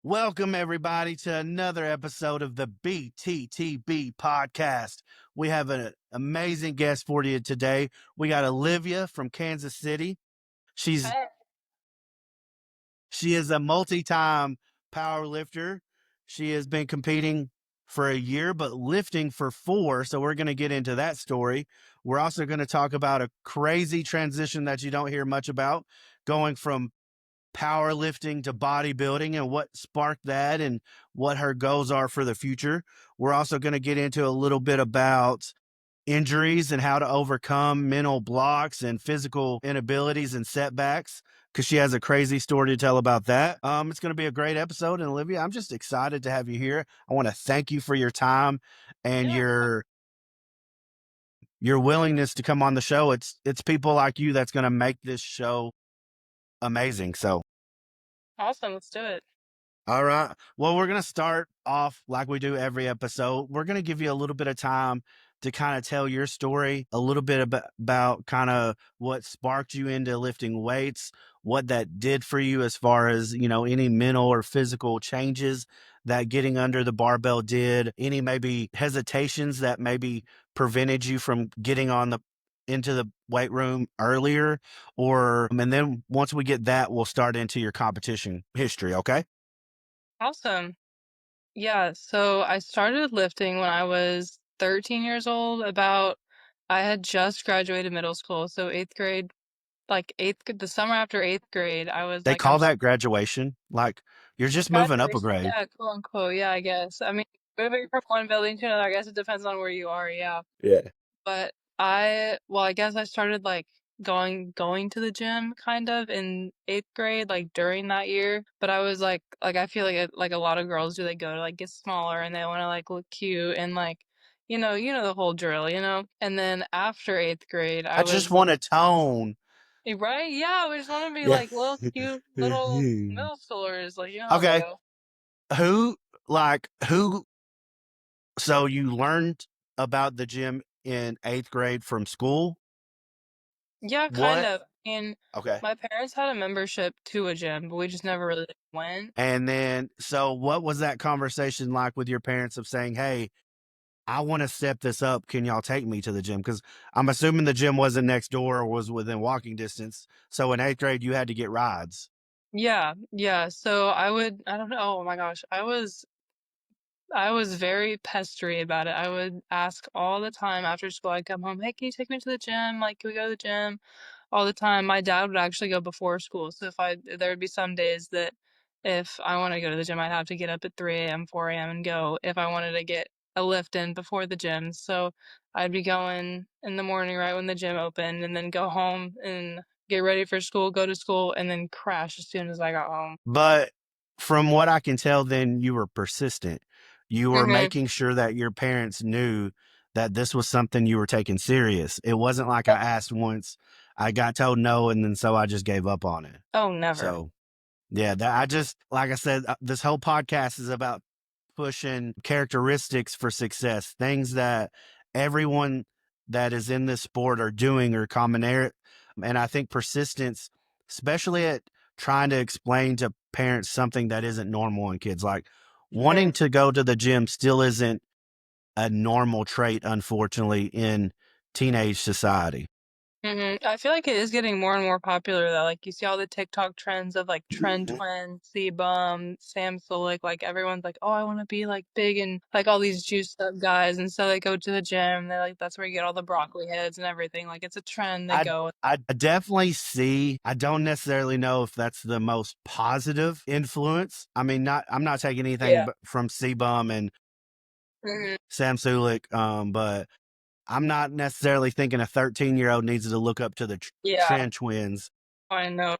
Welcome, everybody, to another episode of the BTTB podcast. We have an amazing guest for you today. We got Olivia from Kansas City. She's Hey. she is a multi-time power lifter. She has been competing for a year, but lifting for 4. So we're going to get into that story. We're also going to talk about a crazy transition that you don't hear much about, going from powerlifting to bodybuilding and what sparked that and what her goals are for the future. We're also going to get into a little bit about injuries and how to overcome mental blocks and physical inabilities and setbacks because she has a crazy story to tell about that. It's going to be a great episode. And Olivia, I'm just excited to have you here. I want to thank you for your time and Yeah, your willingness to come on the show. It's people like you that's going to make this show amazing. So awesome. Let's do it. all right. Well, we're going to start off like we do every episode. We're going to give you a little bit of time to kind of tell your story, a little bit about kind of what sparked you into lifting weights, what that did for you as far as, any mental or physical changes that getting under the barbell did, any maybe hesitations that maybe prevented you from getting on the into the weight room earlier, or and then once we get that, we'll start into your competition history, okay? Awesome. Yeah, so I started lifting when I was 13 years old. I had just graduated middle school, so eighth grade, the summer after eighth grade, I was They like, call that graduation. Like, you're just moving up a graduation. grade. Yeah, quote unquote. Yeah, I guess. I mean, moving from one building to another, I guess it depends on where you are. Yeah. Yeah. But I guess I started like going to the gym kind of in eighth grade, like during that year. But I was like I feel like a lot of girls do. They go to like get smaller and they want to like look cute and like you know the whole drill, you know. And then after eighth grade, I I just was want to tone. right. Yeah, we just want to be Yeah. like little cute little middle schoolers, like you know how they Okay. go. Who, who, so you learned about the gym in 8th grade from school? Yeah, kind What? of. And Okay. my parents had a membership to a gym, but we just never really went. And then, so what was that conversation like with your parents of saying, hey, I want to step this up. Can y'all take me to the gym? Because I'm assuming the gym wasn't next door or was within walking distance. So in 8th grade, you had to get rides. Yeah, yeah. So I don't know. Oh my gosh. I was very pestery about it. I would ask all the time after school. I'd come home, hey, can you take me to the gym? Like, can we go to the gym? All the time. My dad would actually go before school. So there would be some days that if I want to go to the gym, I'd have to get up at 3 a.m., 4 a.m. and go if I wanted to get a lift in before the gym. So I'd be going in the morning right when the gym opened and then go home and get ready for school, go to school, and then crash as soon as I got home. But from what I can tell, then you were persistent. You were Hmm. making sure that your parents knew that this was something you were taking serious. It wasn't like I asked once, I got told no, and then so I just gave up on it. Oh, never. So, yeah, like I said, this whole podcast is about pushing characteristics for success, things that everyone that is in this sport are doing or common air. And I think persistence, especially at trying to explain to parents something that isn't normal in kids, like wanting Sure. to go to the gym still isn't a normal trait, unfortunately, in teenage society. I feel like it is getting more and more popular though. Like you see all the TikTok trends of like Trend Mhm. Twin, C-Bum, Sam Sulek, like everyone's like, oh, I want to be like big and like all these juiced up guys. And so they go to the gym. They like, that's where you get all the broccoli heads and everything. Like it's a trend. They I go. I definitely see. I don't necessarily know if that's the most positive influence. I mean, not I'm not taking anything Yeah. from C-Bum and Hmm. Sam Sulik, but I'm not necessarily thinking a 13-year-old needs to look up to the Yeah. Trend Twins. I know.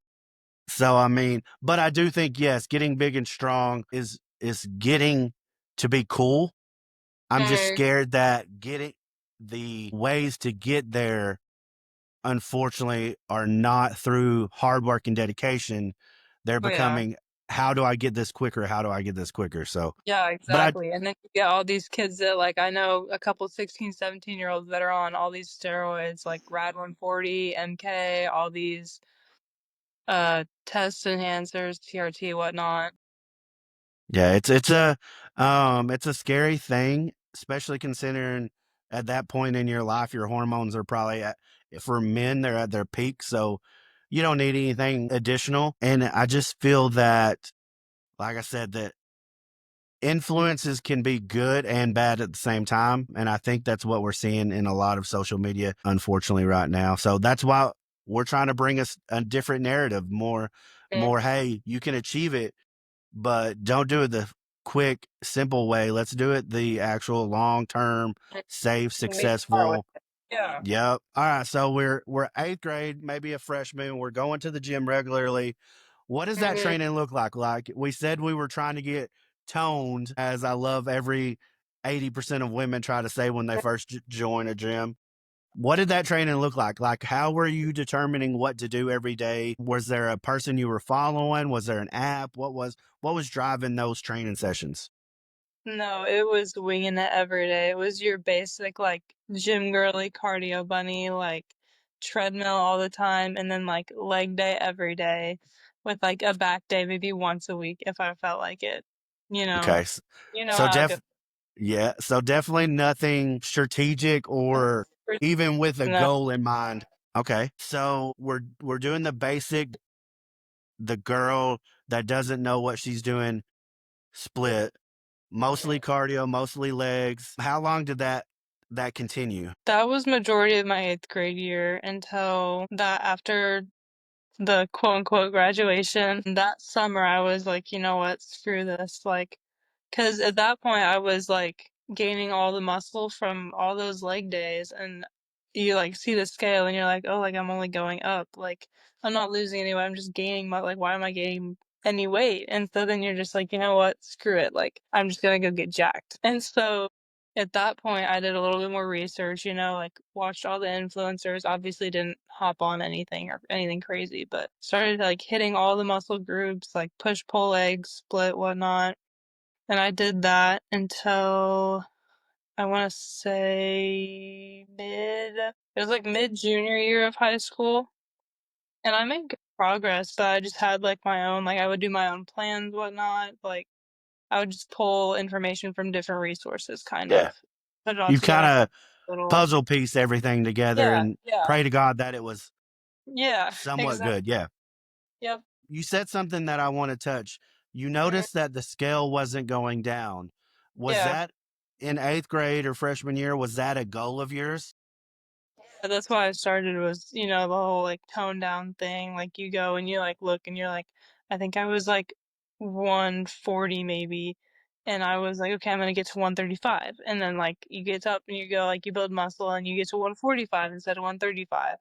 So I mean, but I do think yes, getting big and strong is getting to be cool. I'm just Hmm. scared that getting the ways to get there unfortunately are not through hard work and dedication. They're Oh, yeah. becoming, how do I get this quicker? How do I get this quicker? So, Yeah, but exactly. And then you get all these kids that like I know a couple 16, 17-year-olds that are on all these steroids like Rad 140, MK, all these test enhancers, TRT, whatnot. Yeah, it's a scary thing, especially considering at that point in your life your hormones are probably at, for men they're at their peak, so you don't need anything additional. And I just feel that, like I said, that influences can be good and bad at the same time. And I think that's what we're seeing in a lot of social media, unfortunately, right now. So that's why we're trying to bring us a different narrative, more, hey, you can achieve it, but don't do it the quick, simple way. Let's do it the actual long term, safe, Be smart with successful. it. Yeah. Yep. All right. So we're eighth grade, maybe a freshman. We're going to the gym regularly. What does that Mhm. training look like? Like we said, we were trying to get toned, as I love every 80% of women try to say when they first join a gym. What did that training look like? Like, how were you determining what to do every day? Was there a person you were following? Was there an app? What was driving those training sessions? No, it was winging it every day. It was your basic like gym girly cardio bunny, like treadmill all the time, and then like leg day every day with like a back day maybe once a week if I felt like it. You know, Okay, you know so how it goes. yeah, so definitely nothing strategic or even with a No, goal in mind. Okay, so we're doing the basic, the girl that doesn't know what she's doing split, mostly cardio, mostly legs. How long did that continue? that was majority of my eighth grade year until that after the quote unquote graduation. That summer, I was like, you know what, screw this. Like, because at that point, I was like gaining all the muscle from all those leg days, and you like see the scale and you're like, oh, like I'm only going up. Like, I'm not losing any weight, I'm just gaining my, like, why am I gaining any weight? And so then you're just like, you know what, screw it. Like, I'm just gonna go get jacked. And so at that point, I did a little bit more research, you know, like watched all the influencers, obviously didn't hop on anything or anything crazy, but started like hitting all the muscle groups, like push, pull, legs, split, whatnot. And I did that until I want to say it was like mid junior year of high school. And I made good progress, but I just had like my own, like I would do my own plans, whatnot. Like I would just pull information from different resources, kind Yeah, of put it all you've kind together. of Little, puzzle piece everything together yeah, and yeah, pray to God that it was yeah, somewhat exactly. good. Yeah. Yep, You said something that I want to touch. You mhm, noticed that the scale wasn't going down. Was yeah. that in eighth grade or freshman year? Was that a goal of yours? That's why I started was, you know, the whole like tone down thing. Like you go and you like look and you're like, I think I was like 140 maybe. And I was like, okay, I'm gonna get to 135. And then like you get up and you go like you build muscle and you get to 145 instead of 135.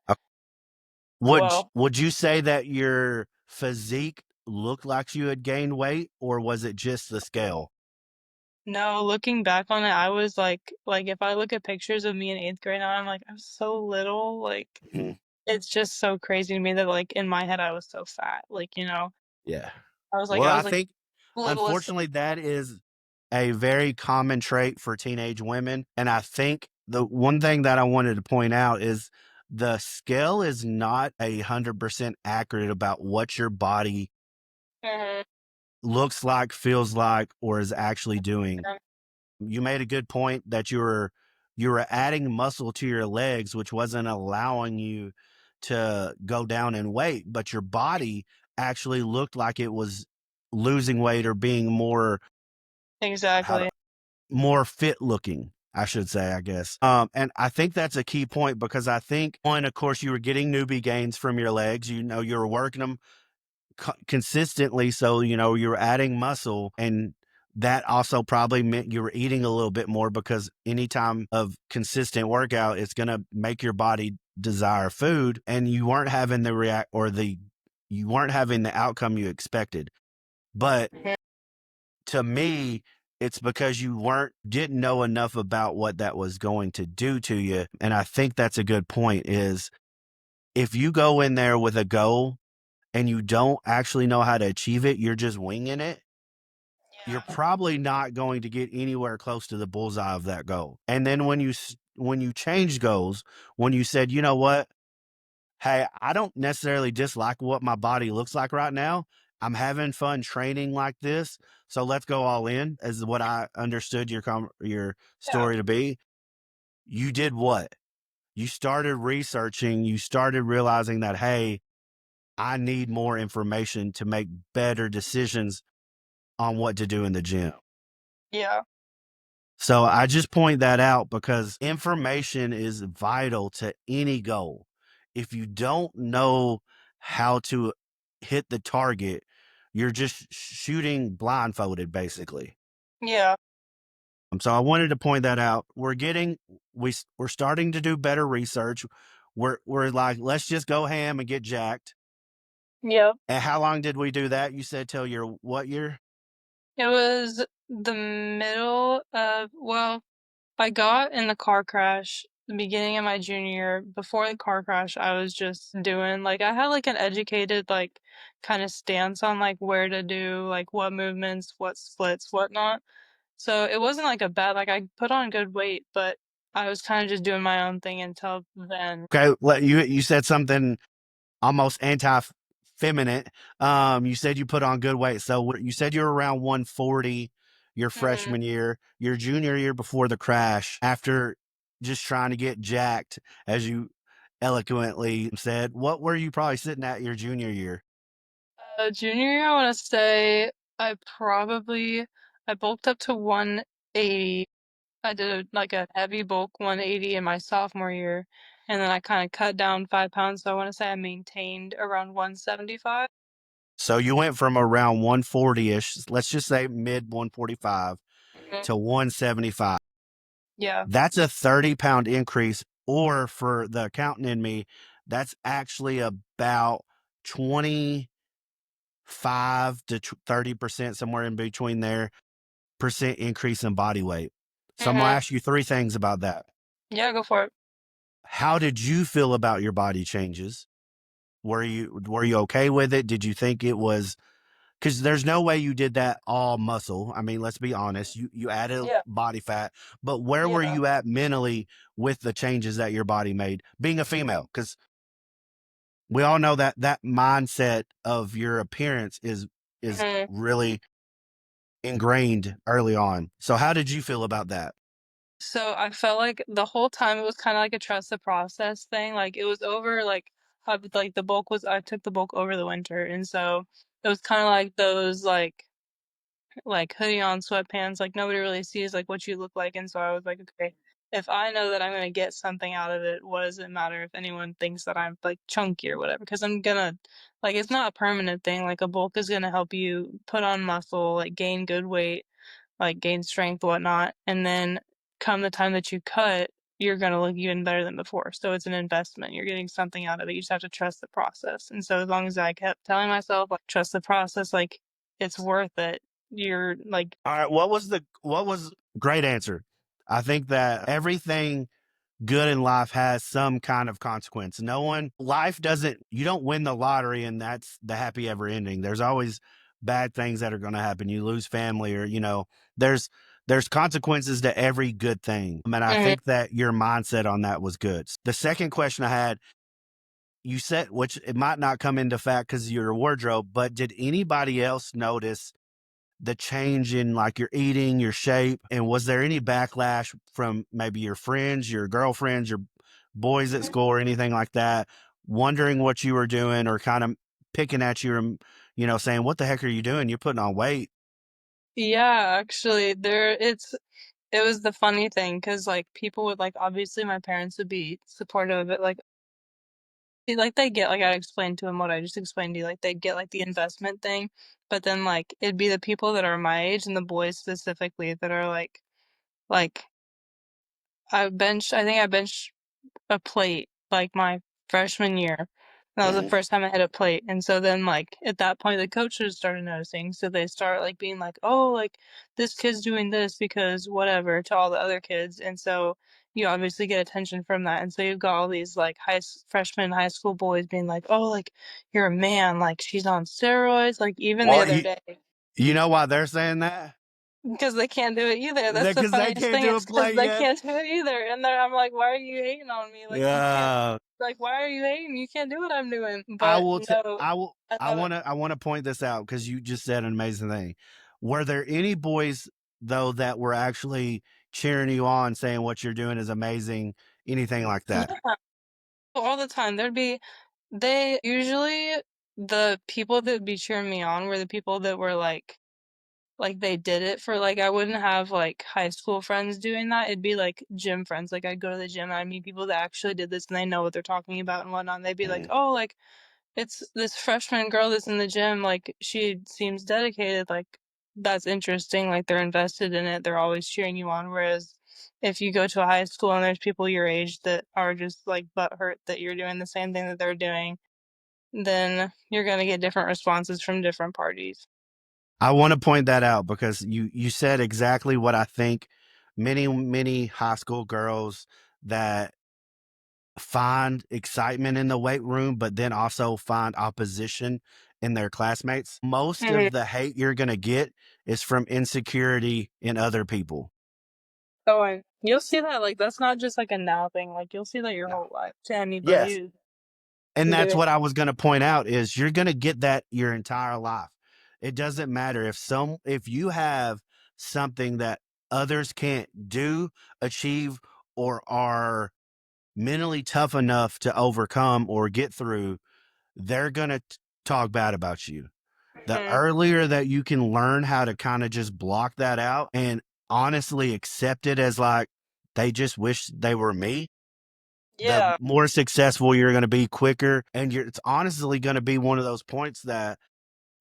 Well, Would you say that your physique looked like you had gained weight, or was it just the scale? no, looking back on it, I was like if I look at pictures of me in eighth grade now, I'm like, I'm so little. Like Mhm. it's just so crazy to me that like in my head I was so fat. Like, you know, Yeah. I Well, I was like think littlest. unfortunately that is a very common trait for teenage women. And I think the one thing that I wanted to point out is the scale is not 100% accurate about what your body Mhm. looks like, feels like, or is actually doing. Yeah, You made a good point that you were adding muscle to your legs, which wasn't allowing you to go down in weight, but your body actually looked like it was losing weight or being more how to, exactly. more fit looking, I should say, I guess. And I think that's a key point because I think one, of course, you were getting newbie gains from your legs. You know, you were working them consistently, so you know you were adding muscle, and that also probably meant you were eating a little bit more because any time of consistent workout, it's going to make your body desire food, and you weren't having the react or the you weren't having the outcome you expected. But Mhm. to me, it's because you weren't didn't know enough about what that was going to do to you. And I think that's a good point is if you go in there with a goal and you don't actually know how to achieve it, you're just winging it, you're Yeah. probably not going to get anywhere close to the bullseye of that goal. And then when you change goals, when you said, you know what, hey, I don't necessarily dislike what my body looks like right now. I'm having fun training like this. So let's go all in, is what I understood your Yeah. story to be. You did what? You started researching, you started realizing that, hey, I need more information to make better decisions on what to do in the gym. Yeah. So I just point that out because information is vital to any goal. If you don't know how to hit the target, you're just shooting blindfolded, basically. Yeah. So I wanted to point that out. We're starting to do better research. We're like, let's just go ham and get jacked. Yep. And how long did we do that? You said till your what year? It was the middle of, well, I got in the car crash the beginning of my junior year. Before the car crash, I was just doing like I had like an educated like kind of stance on like where to do like what movements, what splits, whatnot. So it wasn't like a bad like I put on good weight, but I was kind of just doing my own thing until then. Okay, you said something almost anti-feminine. You said you put on good weight. So you said you were around 140 your Hmm. freshman year, your junior year before the crash, after just trying to get jacked, as you eloquently said. What were you probably sitting at your junior year? Junior year, I want to say I probably I bulked up to 180. I did like a heavy bulk 180 in my sophomore year, and then I kind of cut down 5 pounds. So I want to say I maintained around 175. So you went from around 140-ish, let's just say mid 145 Mhm. to 175. Yeah. That's a 30-pound increase, or for the accountant in me, that's actually about 25 to 30%, somewhere in between there, percent increase in body weight. So I'm gonna Hmm. ask you three things about that. Yeah, go for it. How did you feel about your body changes? Were you okay with it? Did you think it was, because there's no way you did that all muscle. I mean, let's be honest. You added Yeah. body fat, but where were Yeah. you at mentally with the changes that your body made, being a female? Because we all know that that mindset of your appearance is Hmm. really ingrained early on. So how did you feel about that? So I felt like the whole time it was kind of like a trust the process thing. Like it was over like how like the bulk was I took the bulk over the winter, and so it was kind of like those like hoodie on sweatpants, like nobody really sees like what you look like. And so I was like, okay, if I know that I'm gonna get something out of it, what does it matter if anyone thinks that I'm like chunky or whatever? Because I'm gonna like it's not a permanent thing. Like a bulk is gonna help you put on muscle, like gain good weight, like gain strength, whatnot, and then come the time that you cut, you're gonna look even better than before. So it's an investment. You're getting something out of it. You just have to trust the process. And so as long as I kept telling myself, like, trust the process, like it's worth it. You're like, All right, what was great answer. I think that everything good in life has some kind of consequence. No one, life doesn't, you don't win the lottery and that's the happy ever ending. There's always bad things that are going to happen. You lose family, or, there's, there's consequences to every good thing. And I mhm. think that your mindset on that was good. The second question I had, you said, which it might not come into fact because of your wardrobe, but did anybody else notice the change in like your eating, your shape? And was there any backlash from maybe your friends, your girlfriends, your boys at school, or anything like that, wondering what you were doing, or kind of picking at you, and, saying, what the heck are you doing? You're putting on weight. Yeah, actually, it was the funny thing because like people would like obviously my parents would be supportive of it, like they get like I explained to them what I just explained to you, like they get like the investment thing, but then like it'd be the people that are my age and the boys specifically that are like I think I benched a plate like my freshman year. That was the first time I had a plate. And so then like at that point the coaches started noticing. So they start like being like, "Oh, like this kid's doing this because whatever" to all the other kids. And so you obviously get attention from that. And so you've got all these like freshman high school boys being like, "Oh, like you're a man, like she's on steroids." Like even the Well, other you, day. you know why they're saying that? because they can't do it either. That's the Because they funniest can't thing. do It's a because play they yet. can't do it either. And then I'm like, why are you hating on me? Like you can't. Yeah. Like why are you hating? You can't do what I'm doing. I But will. no, I will. I I love it. want to. I want to point this out because you just said an amazing thing. Were there any boys though that were actually cheering you on, saying what you're doing is amazing, anything like that? Yeah, all the time. They usually the people that would be cheering me on were the people that were like they did it for like I wouldn't have like high school friends doing that. It'd be like gym friends. Like I'd go to the gym and I'd meet people that actually did this and they know what they're talking about and whatnot. And they'd be like, Mhm. "Oh, like it's this freshman girl that's in the gym. Like she seems dedicated. Like that's interesting. Like they're invested in it. They're always cheering you on." Whereas if you go to a high school and there's people your age that are just like butthurt that you're doing the same thing that they're doing, then you're gonna get different responses from different parties. I want to point that out because you said exactly what I think. Many high school girls that find excitement in the weight room, but then also find opposition in their classmates. Most Mhm. of the hate you're going to get is from insecurity in other people. Oh, and you'll see that like that's not just like a now thing. Like you'll see that your No. whole life to anybody Yes. who's And that's doing. what I was going to point out is you're going to get that your entire life. It doesn't matter if you have something that others can't do, achieve, or are mentally tough enough to overcome or get through, they're going to talk bad about you. The Mhm. earlier that you can learn how to kind of just block that out and honestly accept it as like they just wish they were me, the Yeah. more successful you're going to be quicker. And it's honestly going to be one of those points that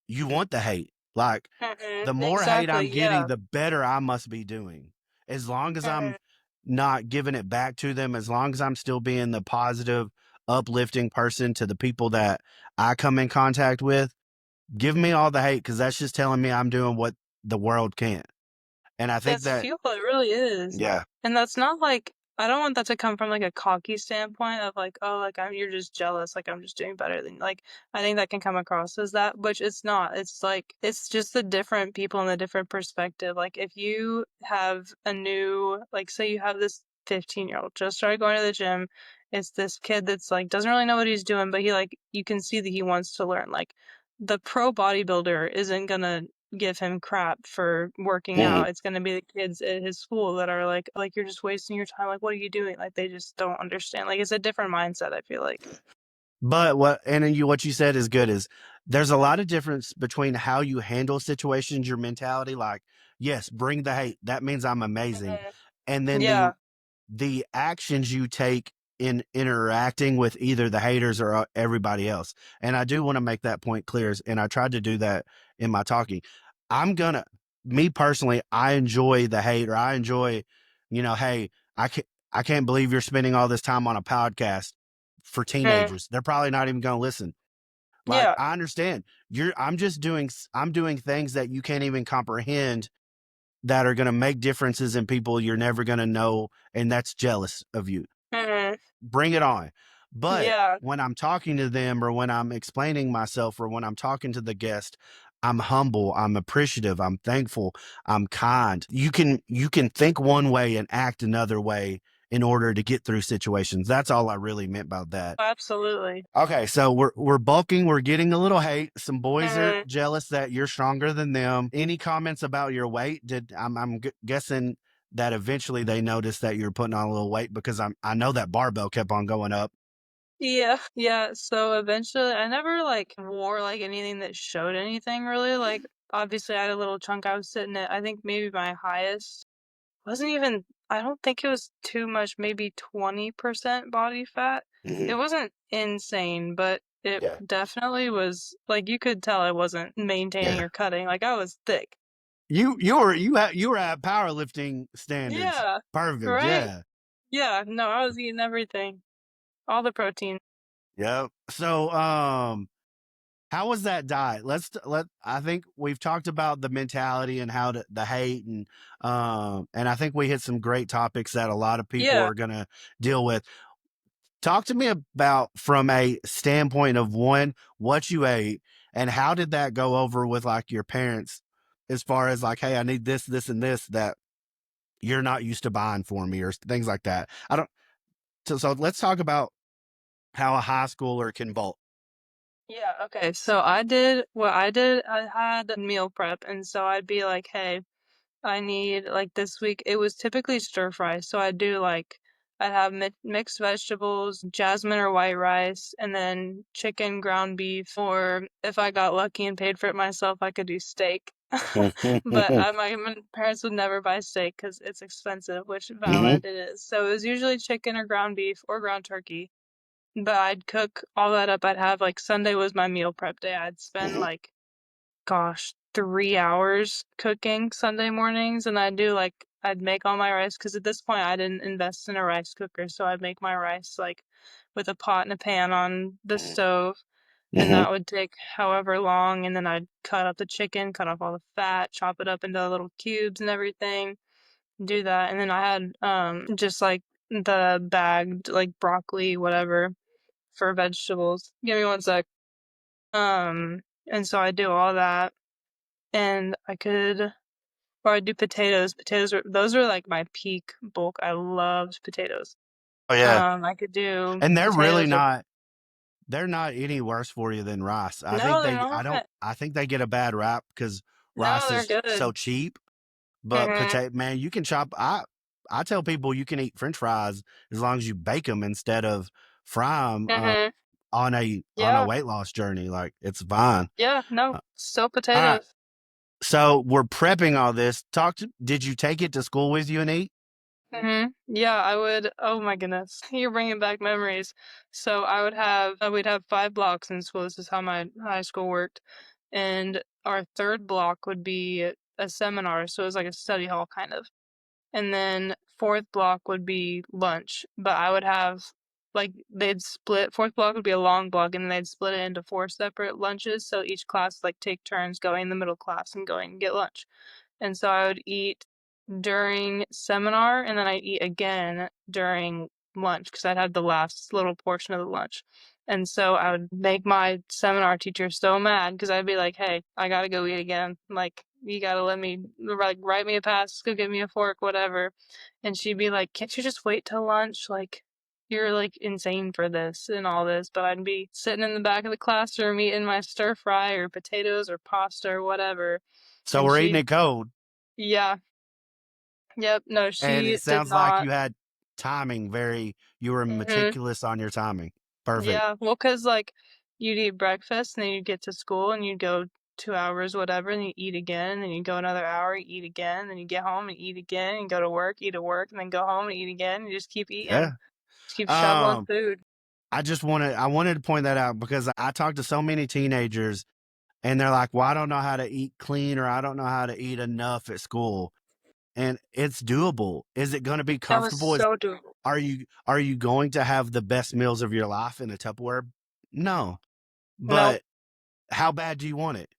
you want the hate. Like Mhm. the more hate I'm Exactly. getting, Yeah. the better I must be doing. As long as I'm Mhm. not giving it back to them, as long as I'm still being the positive, uplifting person to the people that I come in contact with, give me all the hate because that's just telling me I'm doing what the world can't. And I think It's that, fuel, it really is. yeah. And that's not like I don't want that to come from like a cocky standpoint of like, oh, like you're just jealous, like I'm just doing better than like I think that can come across as that, which it's not. It's like it's just the different people and the different perspective. Like if you have a new like say you have this 15-year-old just started going to the gym, it's this kid that's like doesn't really know what he's doing, but he like you can see that he wants to learn. Like the pro bodybuilder isn't gonna give him crap for working Mhm. out. It's gonna be the kids at his school that are like you're just wasting your time. Like, what are you doing? Like, they just don't understand. Like, it's a different mindset, I feel like. But what you said is good is there's a lot of difference between how you handle situations, your mentality. Like, yes, bring the hate. That means I'm amazing. Mhm. And then Yeah. the actions you take in interacting with either the haters or everybody else. And I do want to make that point clear. And I tried to do that in my talking. I'm gonna, me personally, I enjoy the hate or I enjoy, hey, I can't believe you're spending all this time on a podcast for Mhm. teenagers. They're probably not even going to listen. Like Yeah. I understand I'm doing things that you can't even comprehend that are going to make differences in people you're never going to know. And that's jealous of you. Mhm. Bring it on. But Yeah. when I'm talking to them or when I'm explaining myself or when I'm talking to the guest, I'm humble, I'm appreciative, I'm thankful, I'm kind. You can think one way and act another way in order to get through situations. That's all I really meant by that. Absolutely. Okay, so we're bulking, we're getting a little hate. Some boys are Mhm. jealous that you're stronger than them. Any comments about your weight? I'm guessing that eventually they noticed that you're putting on a little weight because I know that barbell kept on going up. Yeah. Yeah. So eventually, I never like wore like anything that showed anything really. Like, obviously, I had a little chunk I was sitting at. I think maybe my highest wasn't even I don't think it was too much, maybe 20% body fat. It Mhm. wasn't insane, but it Yeah, definitely was like you could tell I wasn't maintaining yeah. or cutting. Like I was thick. You were at powerlifting standards. Yeah. Perfect. Right? Yeah. Yeah, no, I was eating everything. All the protein. Yep. So how was that diet? I think we've talked about the mentality and how the hate and I think we hit some great topics that a lot of people Yeah. are going to deal with. Talk to me about from a standpoint of one, what you ate and how did that go over with like your parents as far as like, hey, I need this, this, and this that you're not used to buying for me or things like that. I don't. So let's talk about how a high schooler can bulk. Yeah, okay. So I did what I did. I had meal prep, and so I'd be like, "Hey, I need like this week." It was typically stir fry, so I'd do like I'd have mixed vegetables, jasmine or white rice, and then chicken, ground beef, or if I got lucky and paid for it myself, I could do steak. But my parents would never buy steak because it's expensive, which Hmm. valid it is. So it was usually chicken or ground beef or ground turkey. But I'd cook all that up. I'd have like Sunday was my meal prep day. I'd spend Hmm. like, gosh, 3 hours cooking Sunday mornings, and I'd make all my rice because at this point I didn't invest in a rice cooker, so I'd make my rice like with a pot and a pan on the stove, and Hmm. that would take however long, and then I'd cut up the chicken, cut off all the fat, chop it up into little cubes and everything, do that, and then I had just like the bagged like broccoli, whatever for vegetables. Give me one sec. And so I do all that, and or I do potatoes. Those are like my peak bulk. I loved potatoes. Oh yeah, I could do and they're really potatoes or not. They're not any worse for you than rice. I no, think they're they. I don't. not. I think they get a bad rap because No, rice they're is so good. cheap. But Mhm. potato, man, you can chop. I tell people you can eat French fries as long as you bake them instead of fry them Mhm. on a Yeah. weight loss journey. Like it's fine. Yeah. No, Uh, still all right. potatoes. So we're prepping all this. Did you take it to school with you and eat? Yeah, I would. Oh my goodness, you're bringing back memories. So I would have, we'd have 5 blocks in school. This is how my high school worked, and our third block would be a seminar. So it was like a study hall kind of, and then fourth block would be lunch. But I would have like they'd split. Fourth block would be a long block, and they'd split it into 4 separate lunches. So each class like take turns going in the middle class and going and get lunch. And so I would eat during seminar, and then I'd eat again during lunch because I'd had the last little portion of the lunch. And so I would make my seminar teacher so mad because I'd be like, "Hey, I gotta go eat again. Like, you gotta let me like write me a pass, go get me a fork, whatever." And she'd be like, "Can't you just wait till lunch? Like, you're like insane for this and all this." But I'd be sitting in the back of the classroom eating my stir fry or potatoes or pasta or whatever. So And we're eating it cold, yeah, yep, no, and she it did sounds like not. you had timing. You were Mhm. meticulous on your timing. Perfect. Yeah, well, 'cause, like, you'd eat breakfast, and then you'd get to school, and you'd go 2 hours, whatever, and you eat again, and then you go another hour, you eat again, then you get home and eat again, and go to work, eat at work, and then go home and eat again, you just keep Yeah. eating. Just keep shoveling Um, food. I wanted to point that out because I talked to so many teenagers and they're like, well, I don't know how to eat clean or I don't know how to eat enough at school. And it's doable. Is it going to be That was comfortable? so doable. Are you going to have the best meals of your life in a Tupperware? No. Nope. But how bad do you want it?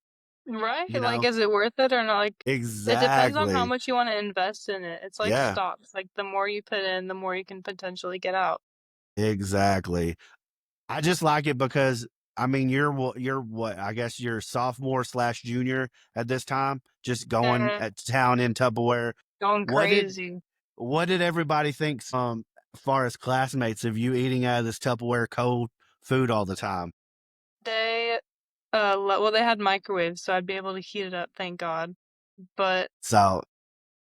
Right? You Like, know? is it worth it or not? Like, it depends on how Exactly. much you wanna invest in it. It's like Yeah, stocks, like, the more you put in, the more you can potentially get out. exactly. I just like it because I mean you're what I guess you're sophomore slash junior at this time, just going Mhm. at town in Tupperware. Going What did crazy. what did everybody think as far as classmates of you eating out of this Tupperware cold food all the time? They, well, they had microwaves, so I'd be able to heat it up, thank God. But So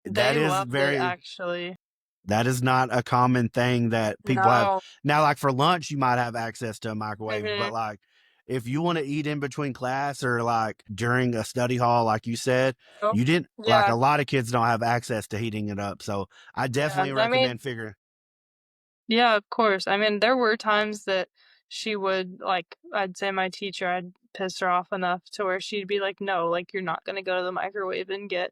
that they is loved it, very actually. that is not a common thing that people have. No. Now, like for lunch, you might have access to a microwave, but Mhm. like if you want to eat in between class or like during a study hall, like you said, Oh, you didn't like yeah, a lot of kids don't have access to heating it up. So I yeah. definitely I mean, recommend figuring. yeah, of course. I mean, there were times that she would like, I'd say my teacher, I'd piss her off enough to where she'd be like, "No, like you're not gonna go to the microwave and get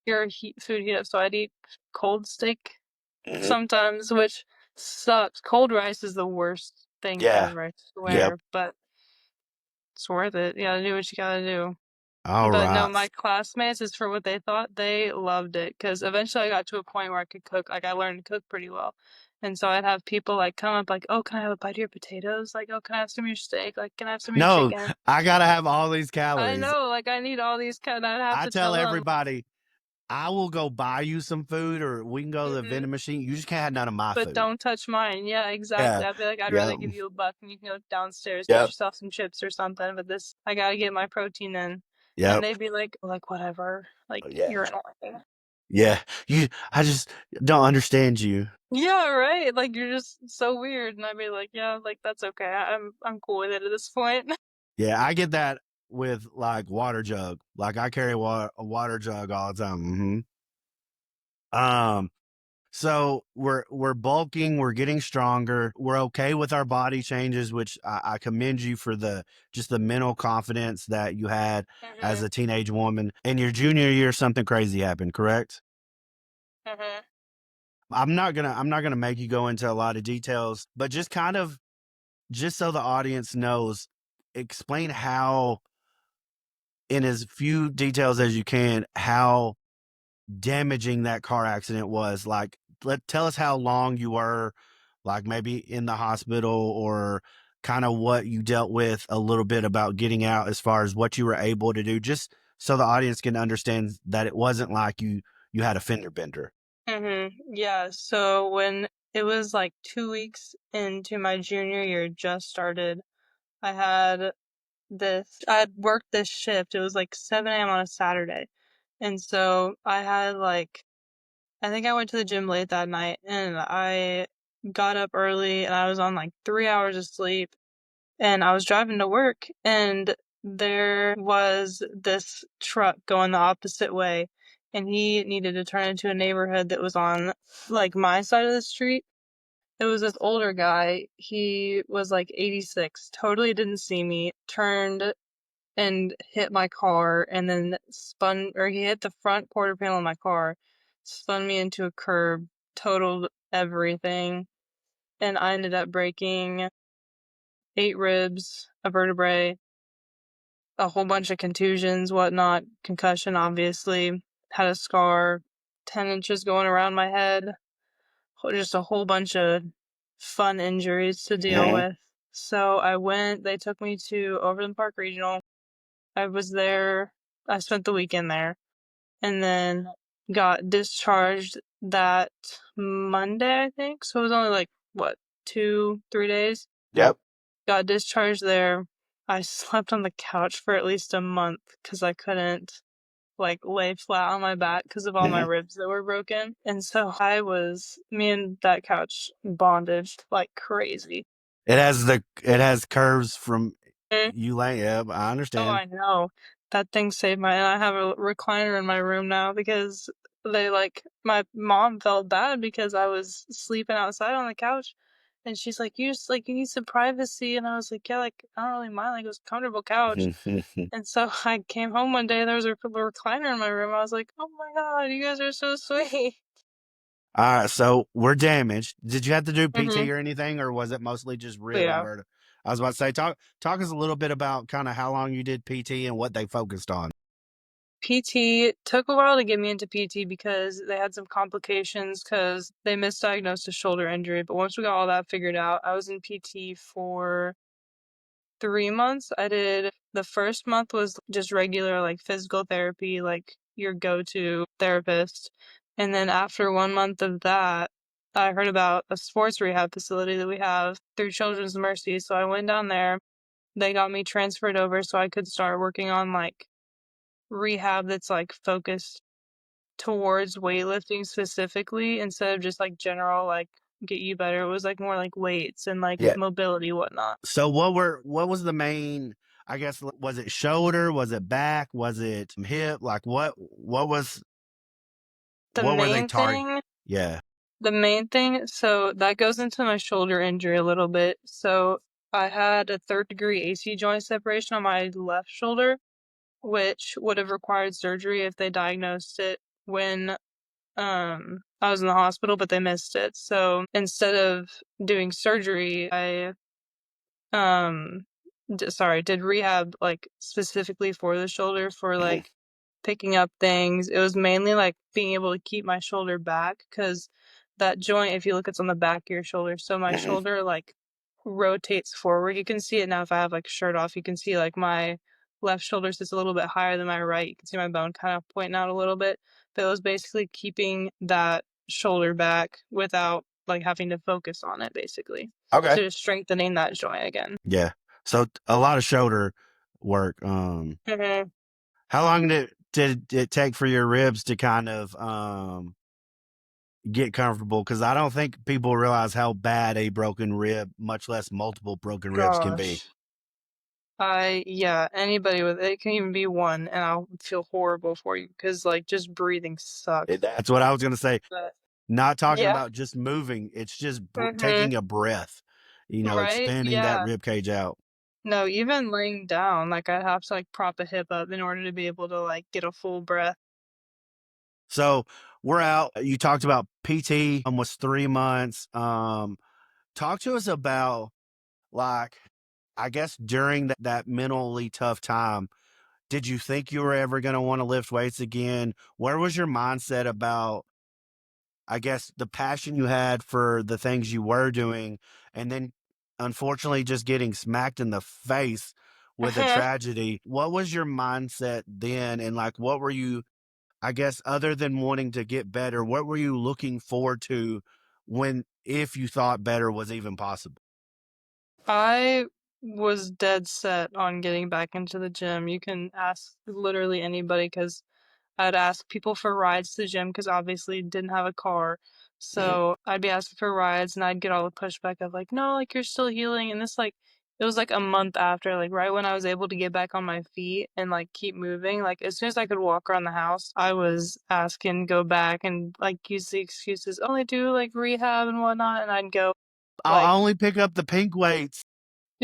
your food heat up." So I'd eat cold steak Mhm. sometimes, which sucks. Cold rice is the worst thing Yeah. ever, I Yep. swear, but it's worth it. You gotta do what you gotta do. All But no, right. my classmates, as for what they thought, they loved it because eventually I got to a point where I could cook. Like I learned to cook pretty well. And so I'd have people like come up like, "Oh, can I have a bite of your potatoes? Like, oh, can I have some of your steak? Like, can I have some of your No, chicken?" I gotta have all these I calories. know, like I need all these kind. I'd have I to tell tell them. everybody, I will go buy you some food, or we can go to the Hmm. vending machine. You just can't have none of my But food. don't touch mine. Yeah, Yeah. exactly. I'd be like, I'd rather Yep. give you a buck and you can go downstairs, get Yep. yourself some chips or something. But this, I gotta get my protein in. And Yep. they'd be like, whatever. Like, Yeah. you're annoying. Yeah. I just don't understand you. Yeah, right. Like you're just so weird. And I'd be like, yeah, like that's okay. I'm cool with it at this point. Yeah, I get that with like water jug. Like I carry a water jug all the time. Um, so we're bulking, we're getting stronger, we're okay with our body changes, which I commend you for the just the mental confidence that you had as Hmm. a teenage woman. In your junior year, something crazy happened, correct? Hmm. I'm not gonna make you go into a lot of details, but just kind of just so the audience knows, explain how in as few details as you can how damaging that car accident was. Like, tell us how long you were, like maybe in the hospital, or kind of what you dealt with, a little bit about getting out, as far as what you were able to do, just so the audience can understand that it wasn't like you had a fender bender. Hmm. Yeah. So when it was like 2 weeks into my junior year, just started, I had I had worked this shift. It was like 7 a.m. on a Saturday. And so I had like, I think I went to the gym late that night and I got up early and I was on like 3 hours of sleep and I was driving to work and there was this truck going the opposite way and he needed to turn into a neighborhood that was on like my side of the street. It was this older guy. He was like 86, totally didn't see me, turned and hit my car and then spun, or he hit the front quarter panel of my car, spun me into a curb, totaled everything, and I ended up breaking 8 ribs, a vertebrae, a whole bunch of contusions, whatnot, concussion, obviously, had a scar, 10 inches going around my head, just a whole bunch of fun injuries to deal Mhm. with. So I went, they took me to Overland Park Regional. I was there, I spent the weekend there, and then got discharged that Monday, I think. So it was only like, what, 2, 3 days? Yep. Got discharged there. I slept on the couch for at least a month because I couldn't like lay flat on my back because of all my Mhm. ribs that were broken. And so me and that couch bonded like crazy. It has curves from Mm. you laying. Yep, I Oh, understand. I know. That thing saved and I have a recliner in my room now because my mom felt bad because I was sleeping outside on the couch. And she's like, you need some privacy. And I was like, yeah, like, I don't really mind. Like, it was a comfortable couch. And so I came home one day, there was a recliner in my room. I was like, oh my God, you guys are so sweet. All right, so we're damaged. Did you have to do Hmm. PT or anything, or was it mostly just rib and Yeah. vertebra? I was about to say, talk us a little bit about kind of how long you did PT and what they focused on. PT took a while to get me into PT because they had some complications because they misdiagnosed a shoulder injury. But once we got all that figured out, I was in PT for 3 months. I did the first month was just regular like physical therapy, like your go-to therapist. And then after 1 month of that, I heard about a sports rehab facility that we have through Children's Mercy. So I went down there. They got me transferred over so I could start working on like rehab that's like focused towards weightlifting specifically instead of just like general like get you better. It was like more like weights and like Yeah. mobility, whatnot. So what was the main? I guess, was it shoulder? Was it back? Was it hip? Like The what were they main target? thing, Yeah. the main thing, so that goes into my shoulder injury a little bit. So I had a third-degree AC joint separation on my left shoulder, which would have required surgery if they diagnosed it when I was in the hospital, but they missed it. So instead of doing surgery, I um did rehab like specifically for the shoulder for Mhm. like picking up things. It was mainly like being able to keep my shoulder back because that joint, if you look, it's on the back of your shoulder. So my Mhm. shoulder like rotates forward. You can see it now if I have like a shirt off. You can see like my left shoulder sits a little bit higher than my right. You can see my bone kind of pointing out a little bit. But it was basically keeping that shoulder back without like having to focus on it, basically. Okay. So just strengthening that joint again. Yeah. So a lot of shoulder work. Mhm. How long did it take for your ribs to kind of get comfortable? Because I don't think people realize how bad a broken rib, much less multiple broken ribs, can be. Gosh. Yeah, anybody with it can even be one, and I'll feel horrible for you because like just breathing sucks. That's what I was gonna say. But Not talking yeah. about just moving; it's just Mhm. taking a breath. Right? Expanding that Yeah. rib cage out. No, even laying down, like I'd have to like prop a hip up in order to be able to like get a full breath. So we're out. You talked about PT, almost 3 months. Talk to us about like, I guess during that mentally tough time, did you think you were ever going to want to lift weights again? Where was your mindset about, I guess, the passion you had for the things you were doing, and then unfortunately just getting smacked in the face with a tragedy? What was your mindset then? And like, what were you, I guess, other than wanting to get better, what were you looking forward to when, if you thought better was even possible? I was dead set on getting back into the gym. You can ask literally anybody because I'd ask people for rides to the gym because obviously didn't have a car. Mhm. So I'd be asking for rides and I'd get all the pushback of like, no, like you're still healing. And this like it was like a month after, like right when I was able to get back on my feet and like keep moving. Like as soon as I could walk around the house, I was asking to go back and like use the excuses, oh, they do like rehab and whatnot. And I'd go like, I'll only pick up the pink weights.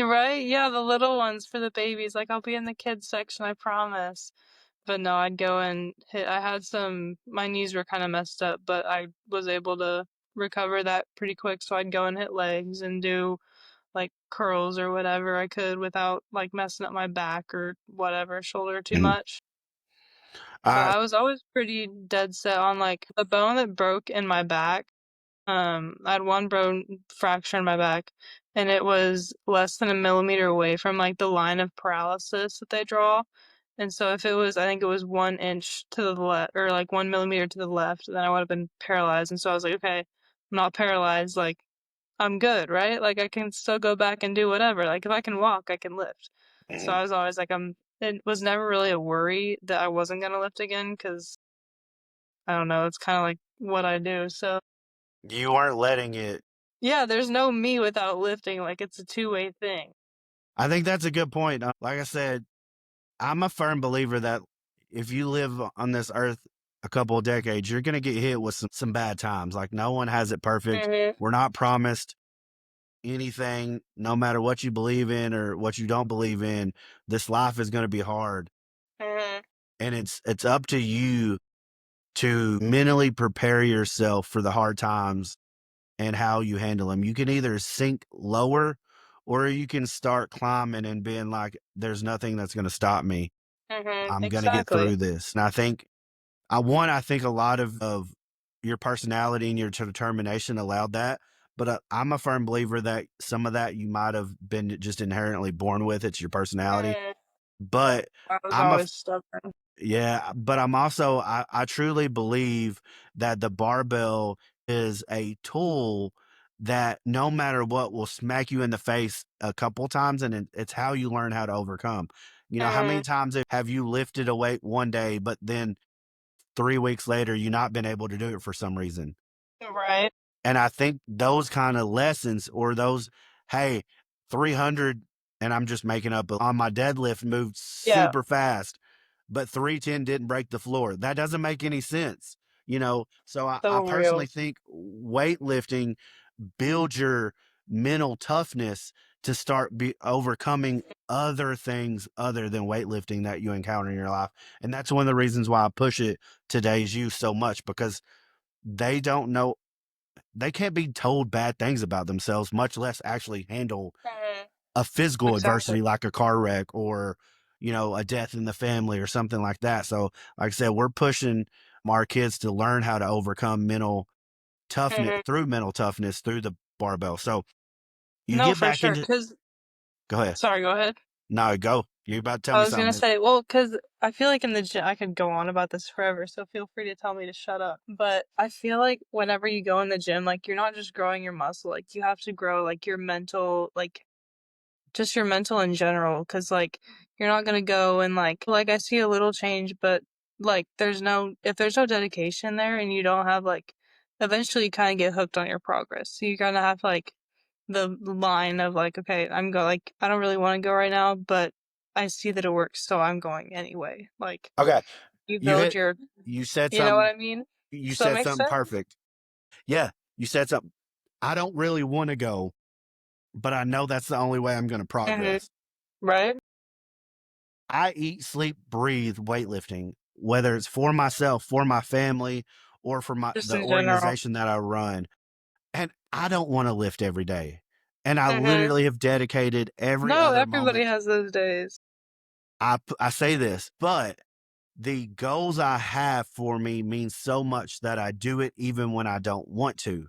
right? Yeah, the little ones for the babies. Like I'll be in the kids section, I promise. But no, I'd go and hit. I had my knees were kind of messed up, but I was able to recover that pretty quick. So I'd go and hit legs and do like curls or whatever I could without like messing up my back or whatever, shoulder too Mhm. much. But I I was always pretty dead set on like the bone that broke in my back. I had one bone fracture in my back, and it was less than a millimeter away from like the line of paralysis that they draw. And so if it was, I think it was 1 inch to the left, or like 1 millimeter to the left, then I would have been paralyzed. And so I was like, okay, I'm not paralyzed. Like I'm good, right? Like I can still go back and do whatever. Like if I can walk, I can lift. So Mhm. I was always like, it was never really a worry that I wasn't gonna lift again because I don't know, it's kind of like what I do. So You weren't letting it. yeah, there's no me without lifting, like, it's a two-way thing. I think that's a good point. Like I said, I'm a firm believer that if you live on this earth a couple of decades, you're going to get hit with some bad times. Like no one has it perfect. Mhm, We're not promised anything, no matter what you believe in or what you don't believe in. This life is going to be hard, mhm, and it's up to you to mentally prepare yourself for the hard times and how you handle them. You can either sink lower or you can start climbing and being like, there's nothing that's going to stop me. mhm, I'm going to get exactly. through this. And I think, I think a lot of your personality and your determination allowed that. But I'm a firm believer that some of that you might have been just inherently born with. It's your personality. Mhm, But I was I'm a always stubborn. yeah, but I'm also, I truly believe that the barbell is a tool that no matter what will smack you in the face a couple times, and it's how you learn how to overcome. How many Mhm, times have you lifted a weight one day, but then 3 weeks later you not been able to do it for some reason? right, And I think those kind of lessons, or those, hey, 300, and I'm just making up, on my deadlift moved yeah, super fast, but 310 didn't break the floor. That doesn't make any sense. So I so personally real. think weightlifting builds your mental toughness to start overcoming other things other than weightlifting that you encounter in your life. And that's one of the reasons why I push it today's youth so much, because they don't know, they can't be told bad things about themselves, much less actually handle Mhm. a physical Exactly. adversity like a car wreck or, a death in the family or something like that. So, like I said, we're pushing our kids to learn how to overcome Mhm. mental toughness through the barbell. So you No, get for back sure. into, Cause go ahead. sorry, go ahead. No, go. You're about to tell I me was gonna something. say, well, cause I feel like in the gym, I could go on about this forever, so feel free to tell me to shut up. But I feel like whenever you go in the gym, like you're not just growing your muscle, like you have to grow like your mental, like just your mental in general, because like you're not gonna go and like I see a little change, but like if there's no dedication there and you don't have like eventually you kind of get hooked on your progress. So you kind of have like the line of like, okay, like I don't really want to go right now, but I see that it works, so I'm going anyway. Like Okay. you You build hit, your, you said you know what something, I mean? you Does that said make something sense? perfect. Yeah. You said something. I don't really want to go, but I know that's the only way I'm going to Hmm. progress. Right? I eat, sleep, breathe weightlifting, whether it's for myself, for my family, or for Just the in general. organization that I run. And I don't want to lift every day. And I Hmm. literally have dedicated every No, other everybody moment. has those days. I say this, but the goals I have for me mean so much that I do it even when I don't want to.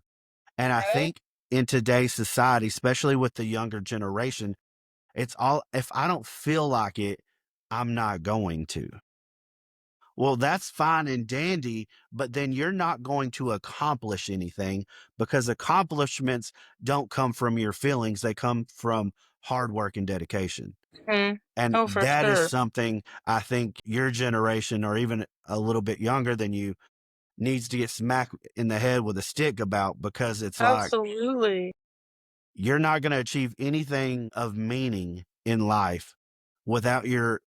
And I Right? think in today's society, especially with the younger generation, it's all, if I don't feel like it, I'm not going to. Well, that's fine and dandy, but then you're not going to accomplish anything because accomplishments don't come from your feelings. They come from hard work and dedication. Mm. And Oh, for that is sure. something I think your generation or even a little bit younger than you needs to get smacked in the head with a stick about because it's like Absolutely. you're not going to achieve anything of meaning in life without your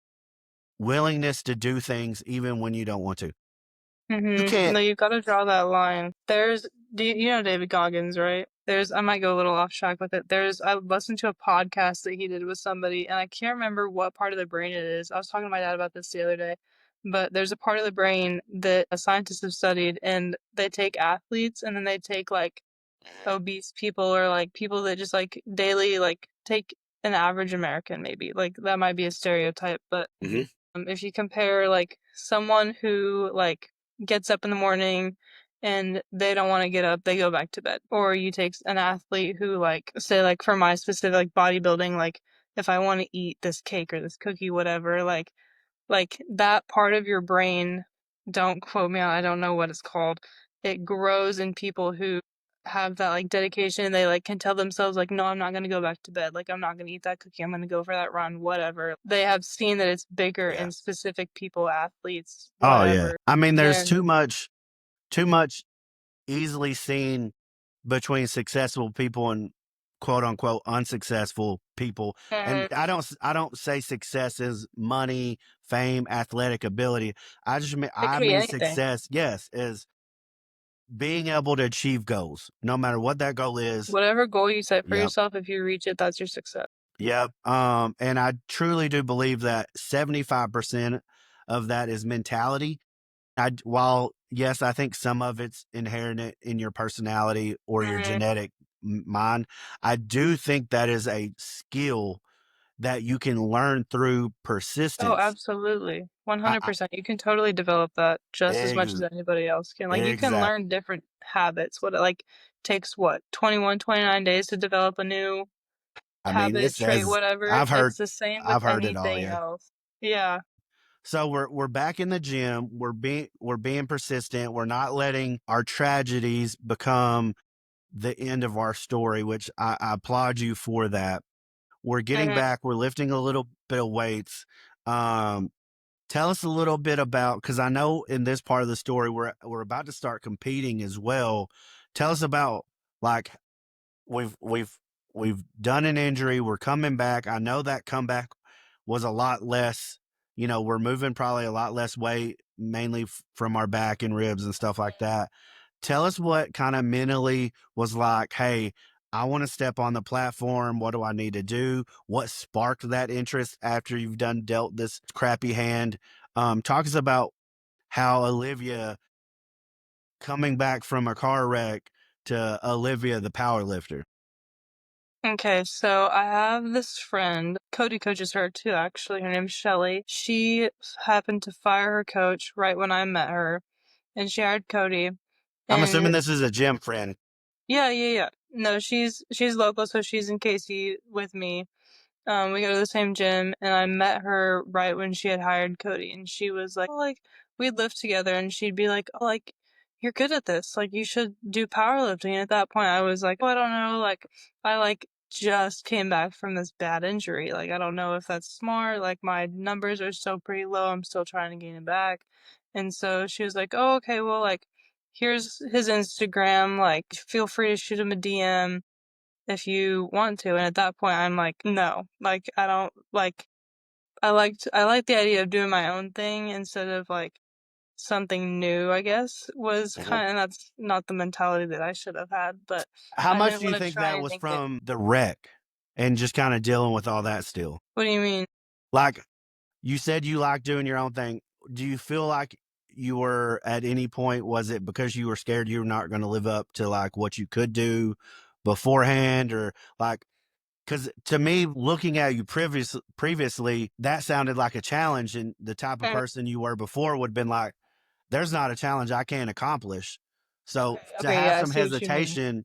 willingness to do things even when you don't want to. You Mhm. can't. No, you've gotta draw that line. You know David Goggins, right? I might go a little off track with it. I listened to a podcast that he did with somebody, and I can't remember what part of the brain it is. I was talking to my dad about this the other day, but there's a part of the brain that scientists have studied, and they take athletes, and then they take like obese people or like people that just like daily, like take an average American maybe. Like that might be a stereotype, but Mhm. if you compare like someone who like gets up in the morning and they don't want to get up, they go back to bed. Or you take an athlete who like say like for my specific like bodybuilding, like if I want to eat this cake or this cookie, whatever, like that part of your brain, don't quote me on, I don't know what it's called. It grows in people who have that like dedication. They like can tell themselves like, no, I'm not gonna go back to bed. Like I'm not gonna eat that cookie. I'm gonna go for that run, whatever. They have seen that it's bigger Yeah. in specific people, athletes, Oh yeah. whatever, I mean, there's than too much easily seen between successful people and quote unquote unsuccessful people. And mhm, I don't say success is money, fame, athletic ability. it I could be mean anything. success, yes, is being able to achieve goals, no matter what that goal is. Whatever goal you set for Yep. yourself, if you reach it, that's your success. Yep. And I truly do believe that 75% of that is mentality. While yes, I think some of it's inherent in your personality or your Mhm. genetic mind, I do think that is a skill that you can learn through Oh, persistence. absolutely. I 100%. You can totally develop that just as much as ex- anybody else can. Like you can exact. learn different habits. What it like takes what, 21, 29 days to develop a new I mean, habit, it's trait, as whatever. I've heard, It's the same with I've heard it all. anything Yeah. else. Yeah. So we're back in the gym. We're being persistent. We're not letting our tragedies become the end of our story, which I applaud you for that. We're getting Hmm. back. We're lifting a little bit of weights. Um, Tell us a little bit about, because I know in this part of the story we're about to start competing as well. Tell us about like we've we've we've done an injury. We're coming back. I know that comeback was a lot less. We're moving probably a lot less weight, mainly from our back and ribs and stuff like that. Tell us what kind of mentally was like, hey, I want to step on the platform. What do I need to do? What sparked that interest after you've done dealt this crappy hand? Talk us about how Olivia coming back from a car wreck to Olivia the power lifter. Okay, so I have this friend. Cody coaches her too, actually. Her name's Shelly. She happened to fire her coach right when I met her, and she hired Cody. I'm assuming And this is a gym friend. yeah, yeah, yeah. No, she's local, so she's in Casey with me. We go to the same gym, and I met her right when she had hired Cody, and she was like, oh, like, we'd lift together, and she'd be like, oh, like, you're good at this, like, you should do powerlifting. And at that point, I was like, oh, I don't know, like, I, like, just came back from this bad injury. Like, I don't know if that's smart. Like, my numbers are still pretty low. I'm still trying to gain it back. And so she was like, oh, okay, well, like, here's his Instagram. Like, feel free to shoot him a DM if you want to. And at that point, I'm like, no, like, I don't like, I like the idea of doing my own thing instead of like something new, I guess, was Mhm. kind of, and that's not the mentality that I should have had, but How I much didn't do you want to think try that was anything new. from the wreck and just kind of dealing with all that still? What do you mean? Like you said you like doing your own thing. Do you feel like you were at any point, was it because you were scared you were not going to live up to like what you could do beforehand, or like, because to me, looking at you previously, that sounded like a challenge, and the type of Mhm. person you were before would have been like, there's not a challenge I can't accomplish. So Okay, to okay, have yeah, I some see what you mean. hesitation,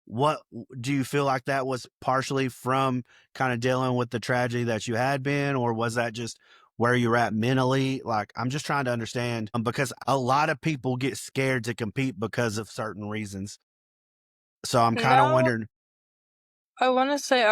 what do you feel like that was partially from kind of dealing with the tragedy that you had been, or was that just where you're at mentally? Like, I'm just trying to understand, because a lot of people get scared to compete because of certain reasons. So I'm kind of No, wondering. I wanna say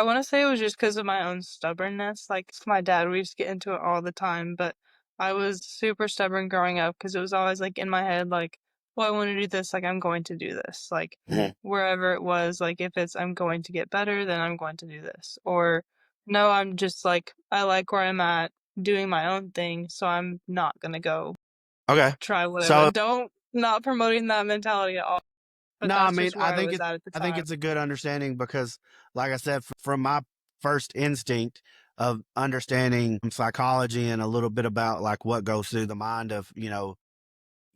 it was just because of my own stubbornness. Like, my dad, we used to get into it all the time, but I was super stubborn growing up because it was always, like, in my head, like, "Well, I wanna do this, like, I'm going to do this." Like, wherever it was, like, if it's, "I'm going to get better, then I'm going to do this." Or, "No, I'm just, like, I like where I'm at doing my own thing, so I'm not gonna go Okay. try whatever." So Don't not promoting that mentality at all, but no, I that's mean, just where I was at the I think time. it's a good understanding because, like I said, from my first instinct of understanding psychology and a little bit about like what goes through the mind of,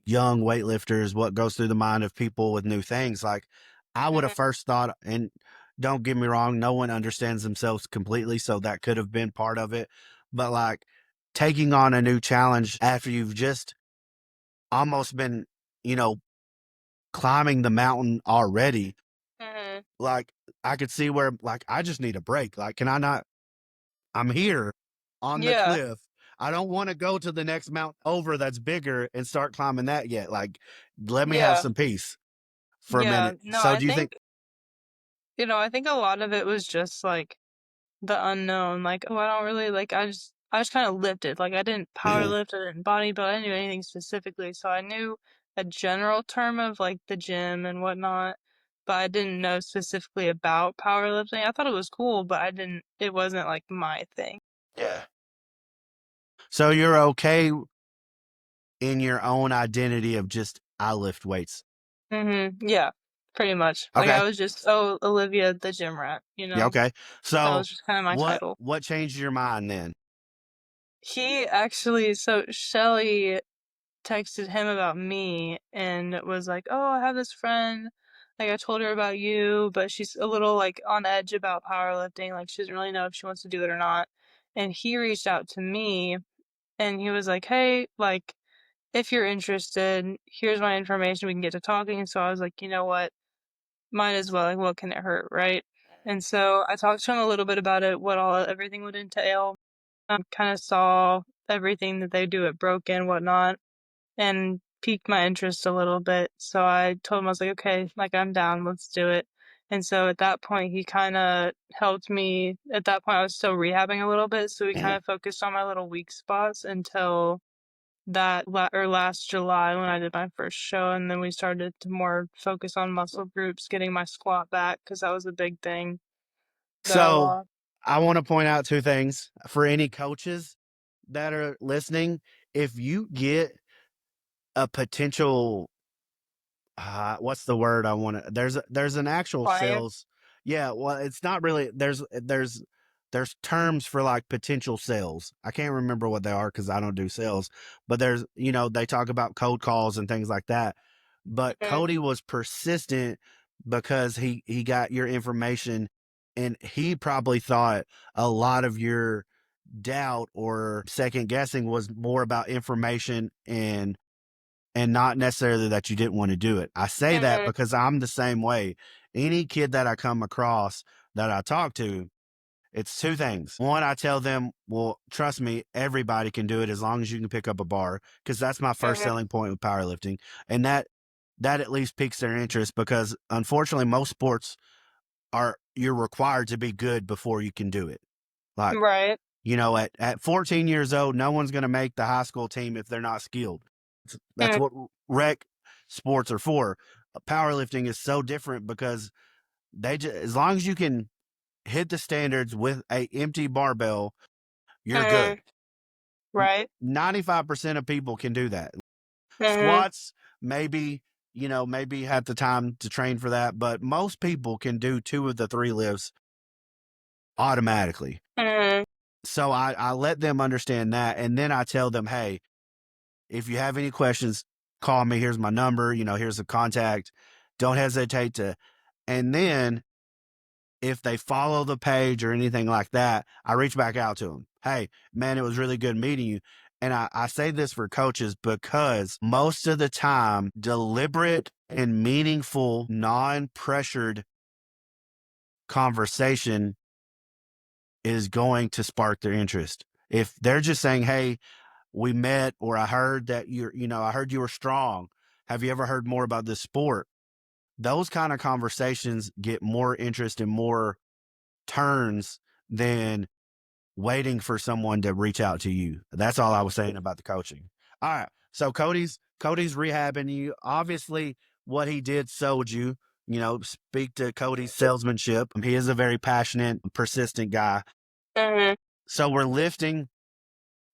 young weightlifters, what goes through the mind of people with new things. Like, I would have Mhm, first thought, and don't get me wrong, no one understands themselves completely, so that could have been part of it. But like taking on a new challenge after you've just almost been, you know, climbing the mountain already, mhm. like I could see where like I just need a break. Like, can I not? I'm here on the Yeah. cliff. I don't want to go to the next mountain over that's bigger and start climbing that yet. Like, let me have Yeah. some peace for a Yeah. minute. No, So I do you think? think, I think a lot of it was just like the unknown. Like, oh, I don't really like I just kind of lifted. Like I didn't power Mhm. lift, I didn't body build, I didn't do anything specifically. So I knew a general term of like the gym and whatnot, but I didn't know specifically about powerlifting. I thought it was cool, but it wasn't like my thing. Yeah. So you're okay in your own identity of just I lift weights. Yeah, pretty much. Like Okay. I was just, oh, Olivia the gym rat, Yeah. Okay. That So was just kind of my what title. what changed your mind then? He actually, so Shelly texted him about me and was like, "Oh, I have this friend. Like, I told her about you, but she's a little like on edge about powerlifting. Like, she doesn't really know if she wants to do it or not." And he reached out to me and he was like, "Hey, like, if you're interested, here's my information. We can get to talking." And so I was like, you know what? Might as well. Like, what can it hurt, right? And so I talked to him a little bit about it, what all everything would entail. Kind of saw everything that they do at Broken, whatnot, and piqued my interest a little bit. So I told him, I was like, okay, like I'm down, let's do it. And so at that point, he kind of helped me. At that point, I was still rehabbing a little bit. So we kind Mhm. of focused on my little weak spots until or last July when I did my first show. And then we started to more focus on muscle groups, getting my squat back because that was a big thing that I So lost. I want to point out two things for any coaches that are listening. If you get a potential, what's the word I want to, there's an actual Client. sales. Yeah. Well, it's not really, there's terms for like potential sales. I can't remember what they are because I don't do sales, but there's, they talk about cold calls and things like that. But Mhm. Cody was persistent because he got your information And he probably thought a lot of your doubt or second guessing was more about information and not necessarily that you didn't want to do it. I say that Mhm. because I'm the same way. Any kid that I come across that I talk to, it's two things. One, I tell them, well, trust me, everybody can do it as long as you can pick up a bar, because that's my first Mhm. selling point with powerlifting. And that at least piques their interest because unfortunately most sports are you're required to be good before you can do it. Like, Right. at 14 years old, no one's going to make the high school team if they're not skilled. That's Mhm. what rec sports are for. Powerlifting is so different because as long as you can hit the standards with a empty barbell, you're good. Mhm. Right. 95% of people can do that. Mhm. Squats, maybe, maybe have the time to train for that, but most people can do two of the three lifts automatically. Mhm. So I let them understand that. And then I tell them, hey, if you have any questions, call me. Here's my number. Here's the contact. Don't hesitate to. And then if they follow the page or anything like that, I reach back out to them. Hey, man, it was really good meeting you. And I say this for coaches because most of the time, deliberate and meaningful, non pressured conversation is going to spark their interest. If they're just saying, hey, we met, or I heard that I heard you were strong. Have you ever heard more about this sport? Those kind of conversations get more interest and more turns than waiting for someone to reach out to you. That's all I was saying about the coaching. All right. So Cody's rehabbing you. Obviously, what he did sold you. Speak to Cody's salesmanship. He is a very passionate, persistent guy. Mhm. So we're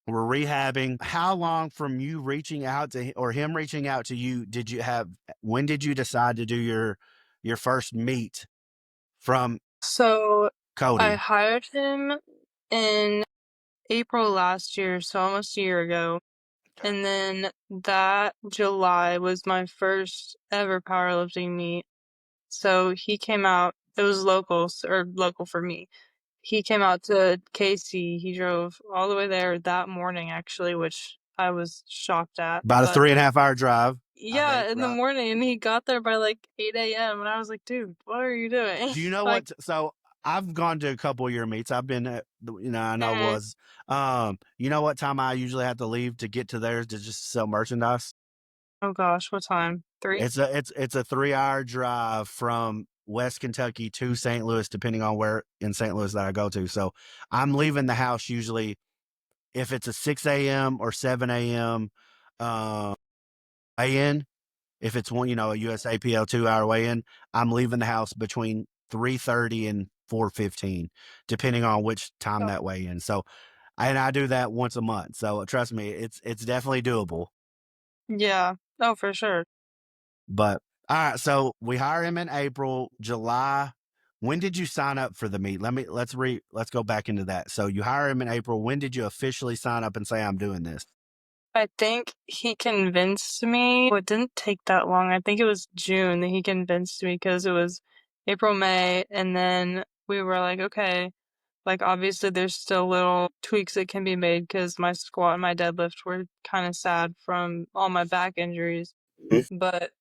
rehabbing. How long from you reaching out to or him reaching out to you did you have? When did you decide to do your first meet from So I Cody? hired him in April last year, so almost a year ago. And then that July was my first ever powerlifting meet. So he came out, it was local for me. He came out to KC. He drove all the way there that morning, actually, which I was shocked at. About a But 3.5 hour drive, I think. yeah, in the Right? morning, and he got there by like 8 a.m. And I was like, dude, what are you doing? Do you know Like, what? So I've gone to a couple of your meets. I've been at, I know mm, was, you know what time I usually have to leave to get to theirs to just sell merchandise? oh gosh, what time? 3? It's a 3 hour drive from West Kentucky to St. Louis, depending on where in St. Louis that I go to. So I'm leaving the house usually if it's a 6 a.m. or 7 a.m. Weigh in. If it's one, a USAPL 2 hour weigh in, I'm leaving the house between 3:30 and 4:15, depending on which time Oh, that weigh in. So, and I do that once a month. So trust me, it's definitely doable. yeah. Oh, for sure. But all right, so we hire him in April, July. When did you sign up for the meet? Let's go back into that. So you hire him in April. When did you officially sign up and say I'm doing this? I think he convinced me. It didn't take that long. I think it was June that he convinced me because it was April, May, and then we were like, okay, like obviously there's still little tweaks that can be made because my squat and my deadlift were kind of sad from all my back injuries. Mhm. But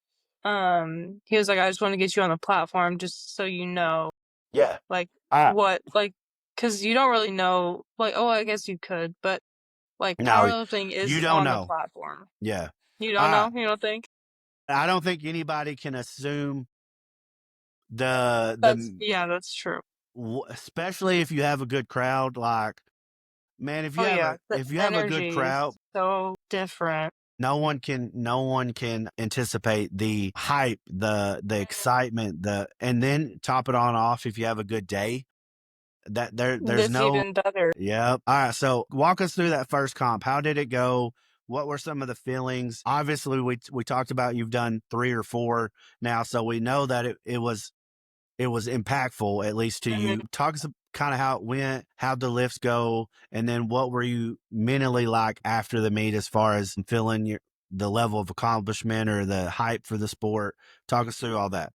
he was like, I just want to get you on the platform just so you know, Yeah. like All right. what, like, because you don't really know, like, oh, I guess you could, but like No, powerlifting you is don't on the know. platform. Yeah. You All don't right. know? You don't think? I don't think anybody can assume That's the yeah, that's true. especially if you have a good crowd. Like, man, Oh yeah, the if you have a good energy is crowd, so different. no one can anticipate the hype, the Mhm. excitement, and then top it on off if you have a good day. There's That's no. even better. Yep. All right, so walk us through that first comp. How did it go? What were some of the feelings? Obviously, we talked about you've done 3 or 4 now, so we know that it was impactful, at least to Mhm. you. Talk us kind of how it went, how'd the lifts go, and then what were you mentally like after the meet as far as feeling the level of accomplishment or the hype for the sport? Talk us through all that.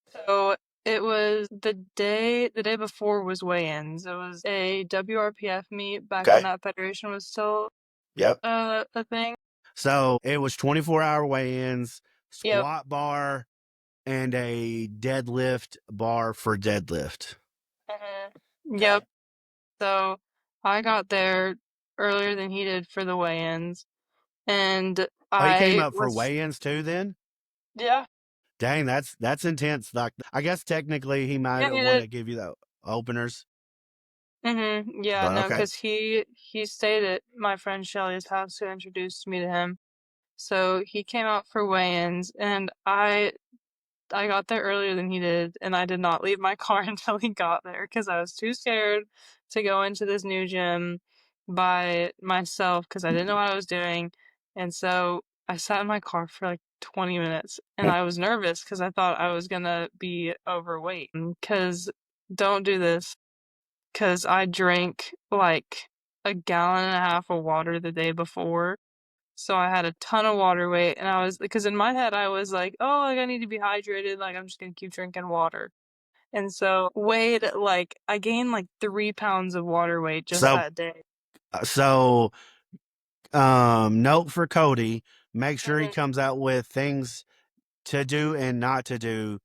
So It was the day before was weigh-ins. It was a WRPF meet back when Okay. that federation was still Yep. a thing. So it was 24-hour weigh-ins, Yep. squat bar, and a deadlift bar for deadlift. Okay. Yep. So I got there earlier than he did for the weigh-ins, and Oh, he came I up for was weigh-ins too then? yeah. Dang, that's intense. Like, I guess technically he Yeah, might he want did. to give you the openers, Yeah, but no, okay. because he stayed at my friend Shelly's house who introduced me to him. So he came out for weigh-ins, and I got there earlier than he did, and I did not leave my car until he got there because I was too scared to go into this new gym by myself because I didn't know what I was doing. And so I sat in my car for like 20 minutes and I was nervous because I thought I was gonna be overweight. Because don't do this because I drank like a gallon and a half of water the day before. So I had a ton of water weight, and I was because in my head I was like, oh, like I need to be hydrated, like I'm just gonna keep drinking water. And so weighed like I gained like 3 pounds of water weight just So, that day. so, note for Cody: make sure he hmm comes out with things to do and not to do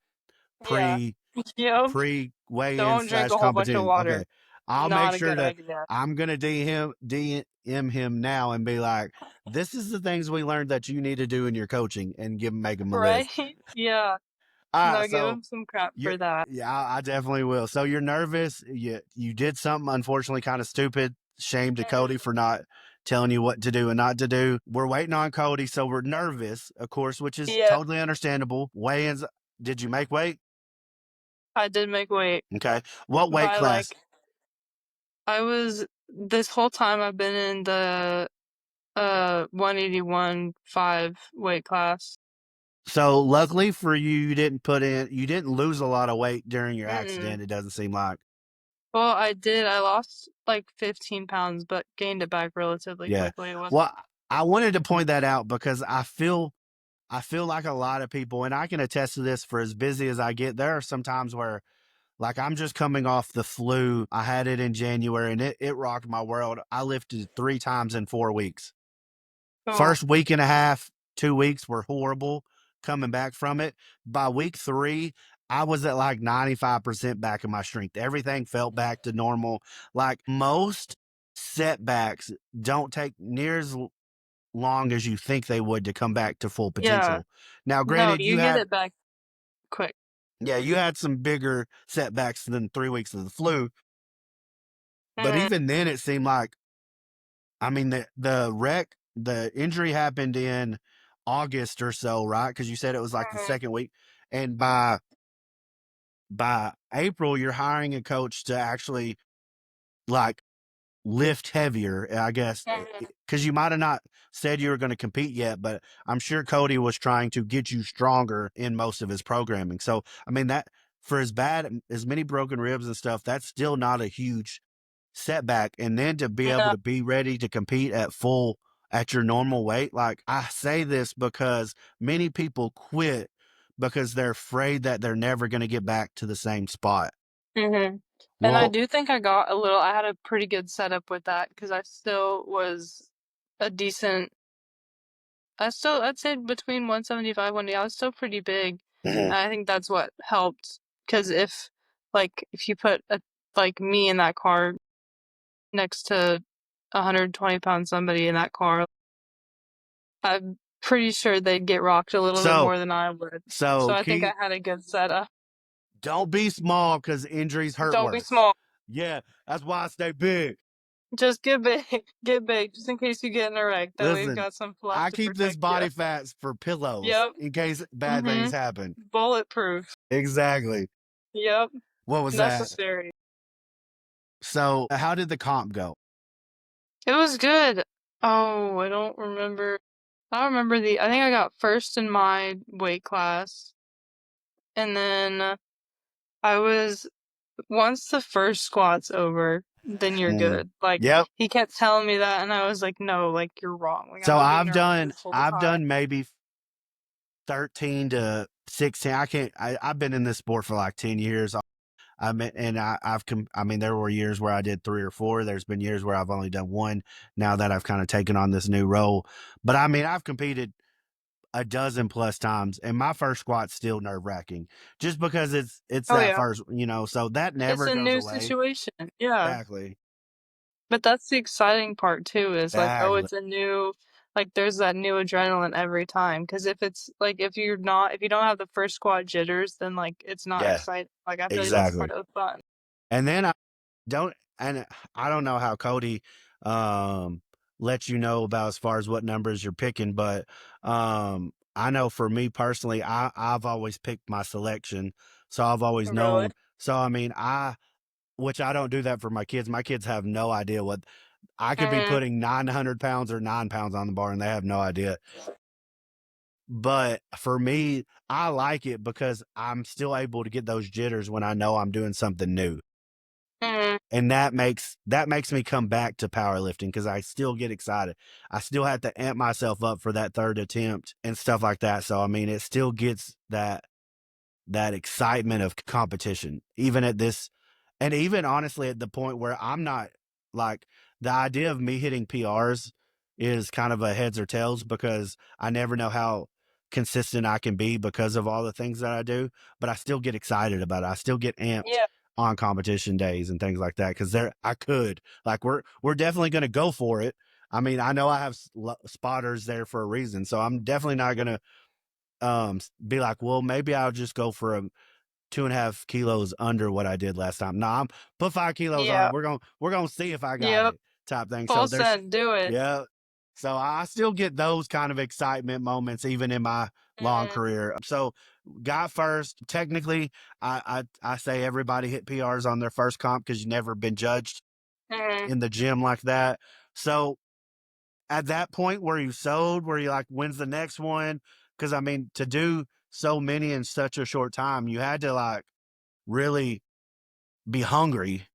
Yeah. pre Yep. pre weigh-in Don't drink slash a whole bunch of competition. water. Okay, I'll make Not a sure good to. idea. I'm gonna DM him now and be like, "This is the things we learned that you need to do in your coaching," and make him a Right? list. Yeah. All right, No, give so him some crap you're for that. yeah, I definitely will. So you're nervous. You did something unfortunately kind of stupid. Shame to Cody hmm for not telling you what to do and not to do. We're waiting on Cody, so we're nervous, of course, which is Yep. totally understandable. Weigh-ins. Did you make weight? I did make weight Okay. What weight by class? like I was this whole time I've been in the 181.5 weight class. So luckily for you, you didn't lose a lot of weight during your Mm-mm. accident. It doesn't seem like. Well, I did. I lost like 15 pounds, but gained it back relatively Yeah. quickly. It wasn't. Well, I wanted to point that out because I feel like a lot of people, and I can attest to this for as busy as I get, there are some times where, like, I'm just coming off the flu. I had it in January and it rocked my world. I lifted 3 times in 4 weeks. Oh, First week and a half, 2 weeks were horrible coming back from it. By week three, I was at like 95% back in my strength. Everything felt back to normal. Like most setbacks don't take near as long as you think they would to come back to full yeah. potential. Now, No, granted, you get it back quick. you had some bigger setbacks than 3 weeks of the flu, but hmm even then, it seemed like, I mean, the injury happened in August or so, right? Because you said it was like the hmm second week, and by April, you're hiring a coach to actually like lift heavier, I guess, hmm because you might have not said you were going to compete yet, but I'm sure Cody was trying to get you stronger in most of his programming. So, I mean, that for as bad as many broken ribs and stuff, that's still not a huge setback. And then to be able No. to be ready to compete at your normal weight. Like, I say this because many people quit because they're afraid that they're never going to get back to the same spot. hmm And I Well, do think I had a pretty good setup with that because I still was a decent, I'd say between 175, 180, I was still pretty big. mhm. And I think that's what helped. Because if you put like me in that car next to 120-pound somebody in that car, I'm pretty sure they'd get rocked a little bit so more than I would. So so I think I keep had a good setup. don't be small because injuries hurt Don't be worse. small. Yeah, that's why I stay big. Just get big. Get big, just in case you get in a wreck. That way you've Listen, got some fluff I to keep this protect you. body fats for pillows Yep. in case bad Mm-hmm. things happen. Bulletproof. Exactly. Yep. What was that? Necessary. So, how did the comp go? It was good. Oh, I don't remember. I don't remember I think I got first in my weight class. And then I was, once the first squat's over, then you're Mm. good. Like, Yep. he kept telling me that, and I was like, no, like, you're wrong. Like, I've So been being nervous this whole I've time. done maybe 13 to 16. I've been in this sport for like 10 years. I mean, and I mean, there were years where I did three or four. There's been years where I've only done one now that I've kind of taken on this new role. But I mean, I've competed a dozen plus times, and my first squat's still nerve wracking just because it's Oh, that yeah. first, so that It's never a goes new away. situation. Yeah. Exactly. But that's the exciting part too, is like, oh, Exactly. it's a new, like, there's that new adrenaline every time. Because if it's like, if you don't have the first squat jitters, then like, it's not Yeah, exciting. Like, I feel like that's part exactly. of the fun. And then don't, and I don't know how Cody um lets you know about as far as what numbers you're picking, but I know for me personally, I've always picked my selection. So I've always Really? known. So I mean, which I don't do that for my kids. My kids have no idea what I could be Mm-hmm. putting 900 pounds or 9 pounds on the bar and they have no idea. But for me, I like it because I'm still able to get those jitters when I know I'm doing something new. Mm-hmm. And that makes me come back to powerlifting because I still get excited. I still have to amp myself up for that third attempt and stuff like that. So I mean, it still gets that excitement of competition, even at this, and even honestly at the point where I'm not like the idea of me hitting PRs is kind of a heads or tails because I never know how consistent I can be because of all the things that I do, but I still get excited about it. I still get amped Yeah. on competition days and things like that because there I could like we're definitely going to go for it. I mean, I know I have spotters there for a reason, so I'm definitely not going to be like, well, maybe I'll just go for a 2.5 kilos under what I did last time. No, I'm put 5 kilos on Yeah. it. We're gonna see if I got Yep. it type thing. So Full there's send. Do it. yeah. So I still get those kind of excitement moments even in my long Mm-hmm. career. So got first. Technically, I say everybody hit PRs on their first comp because you never been judged Mm-hmm. in the gym like that. So at that point where you sold, where you like, when's the next one? Because I mean, to do so many in such a short time, you had to like really be hungry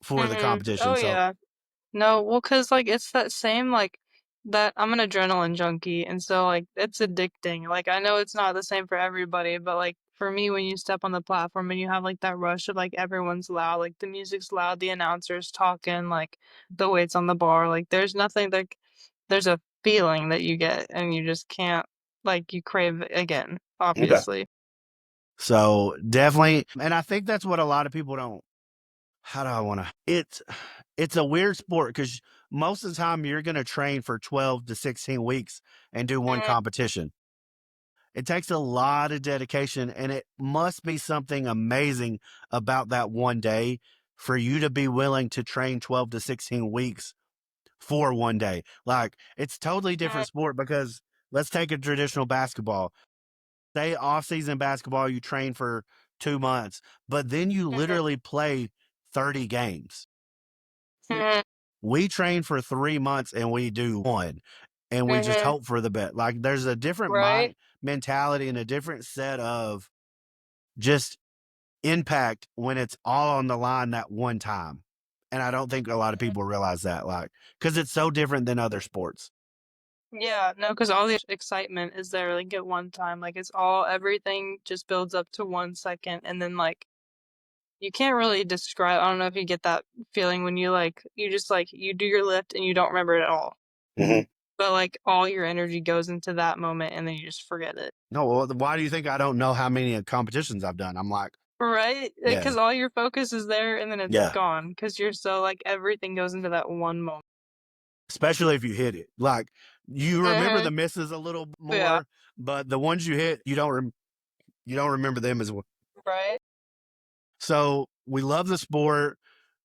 for the Mm-hmm. competition. Oh, So yeah. No, well, 'cause like it's that same like that I'm an adrenaline junkie, and so like it's addicting. Like I know it's not the same for everybody, but like for me, when you step on the platform and you have like that rush of like everyone's loud, like the music's loud, the announcer's talking, like the weights on the bar, like there's nothing like there's a feeling that you get and you just can't like you crave it again, okay. obviously. So definitely, and I think that's what a lot of people don't. How do I want to? It's a weird sport because most of the time you're going to train for 12 to 16 weeks and do one Mhm, competition. It takes a lot of dedication, and it must be something amazing about that one day for you to be willing to train 12 to 16 weeks for one day. Like, it's totally mhm, different sport because let's take a traditional basketball. Say off-season basketball, you train for 2 months, but then you mhm, literally play 30 games. mhm, We train for 3 months and we do one, and we just mhm, hope for the best. Like, there's a different right? mind mentality and a different set of just impact when it's all on the line that one time. And I don't think a lot of people realize that, like, because it's so different than other sports. Yeah, no, because all the excitement is there like at one time. Like it's all everything just builds up to 1 second and then like you can't really describe I don't know if you get that feeling when you like you just like you do your lift and you don't remember it at all. Mhm. But like all your energy goes into that moment and then you just forget it. No, well, why do you think I don't know how many competitions I've done? I'm like, Right? yeah, Because all your focus is there and then it's yeah. gone because you're so like everything goes into that one moment. Especially if you hit it. Like, you remember Hmm. the misses a little Yeah. more, but the ones you hit, you don't remember them as well. Right? So we love the sport.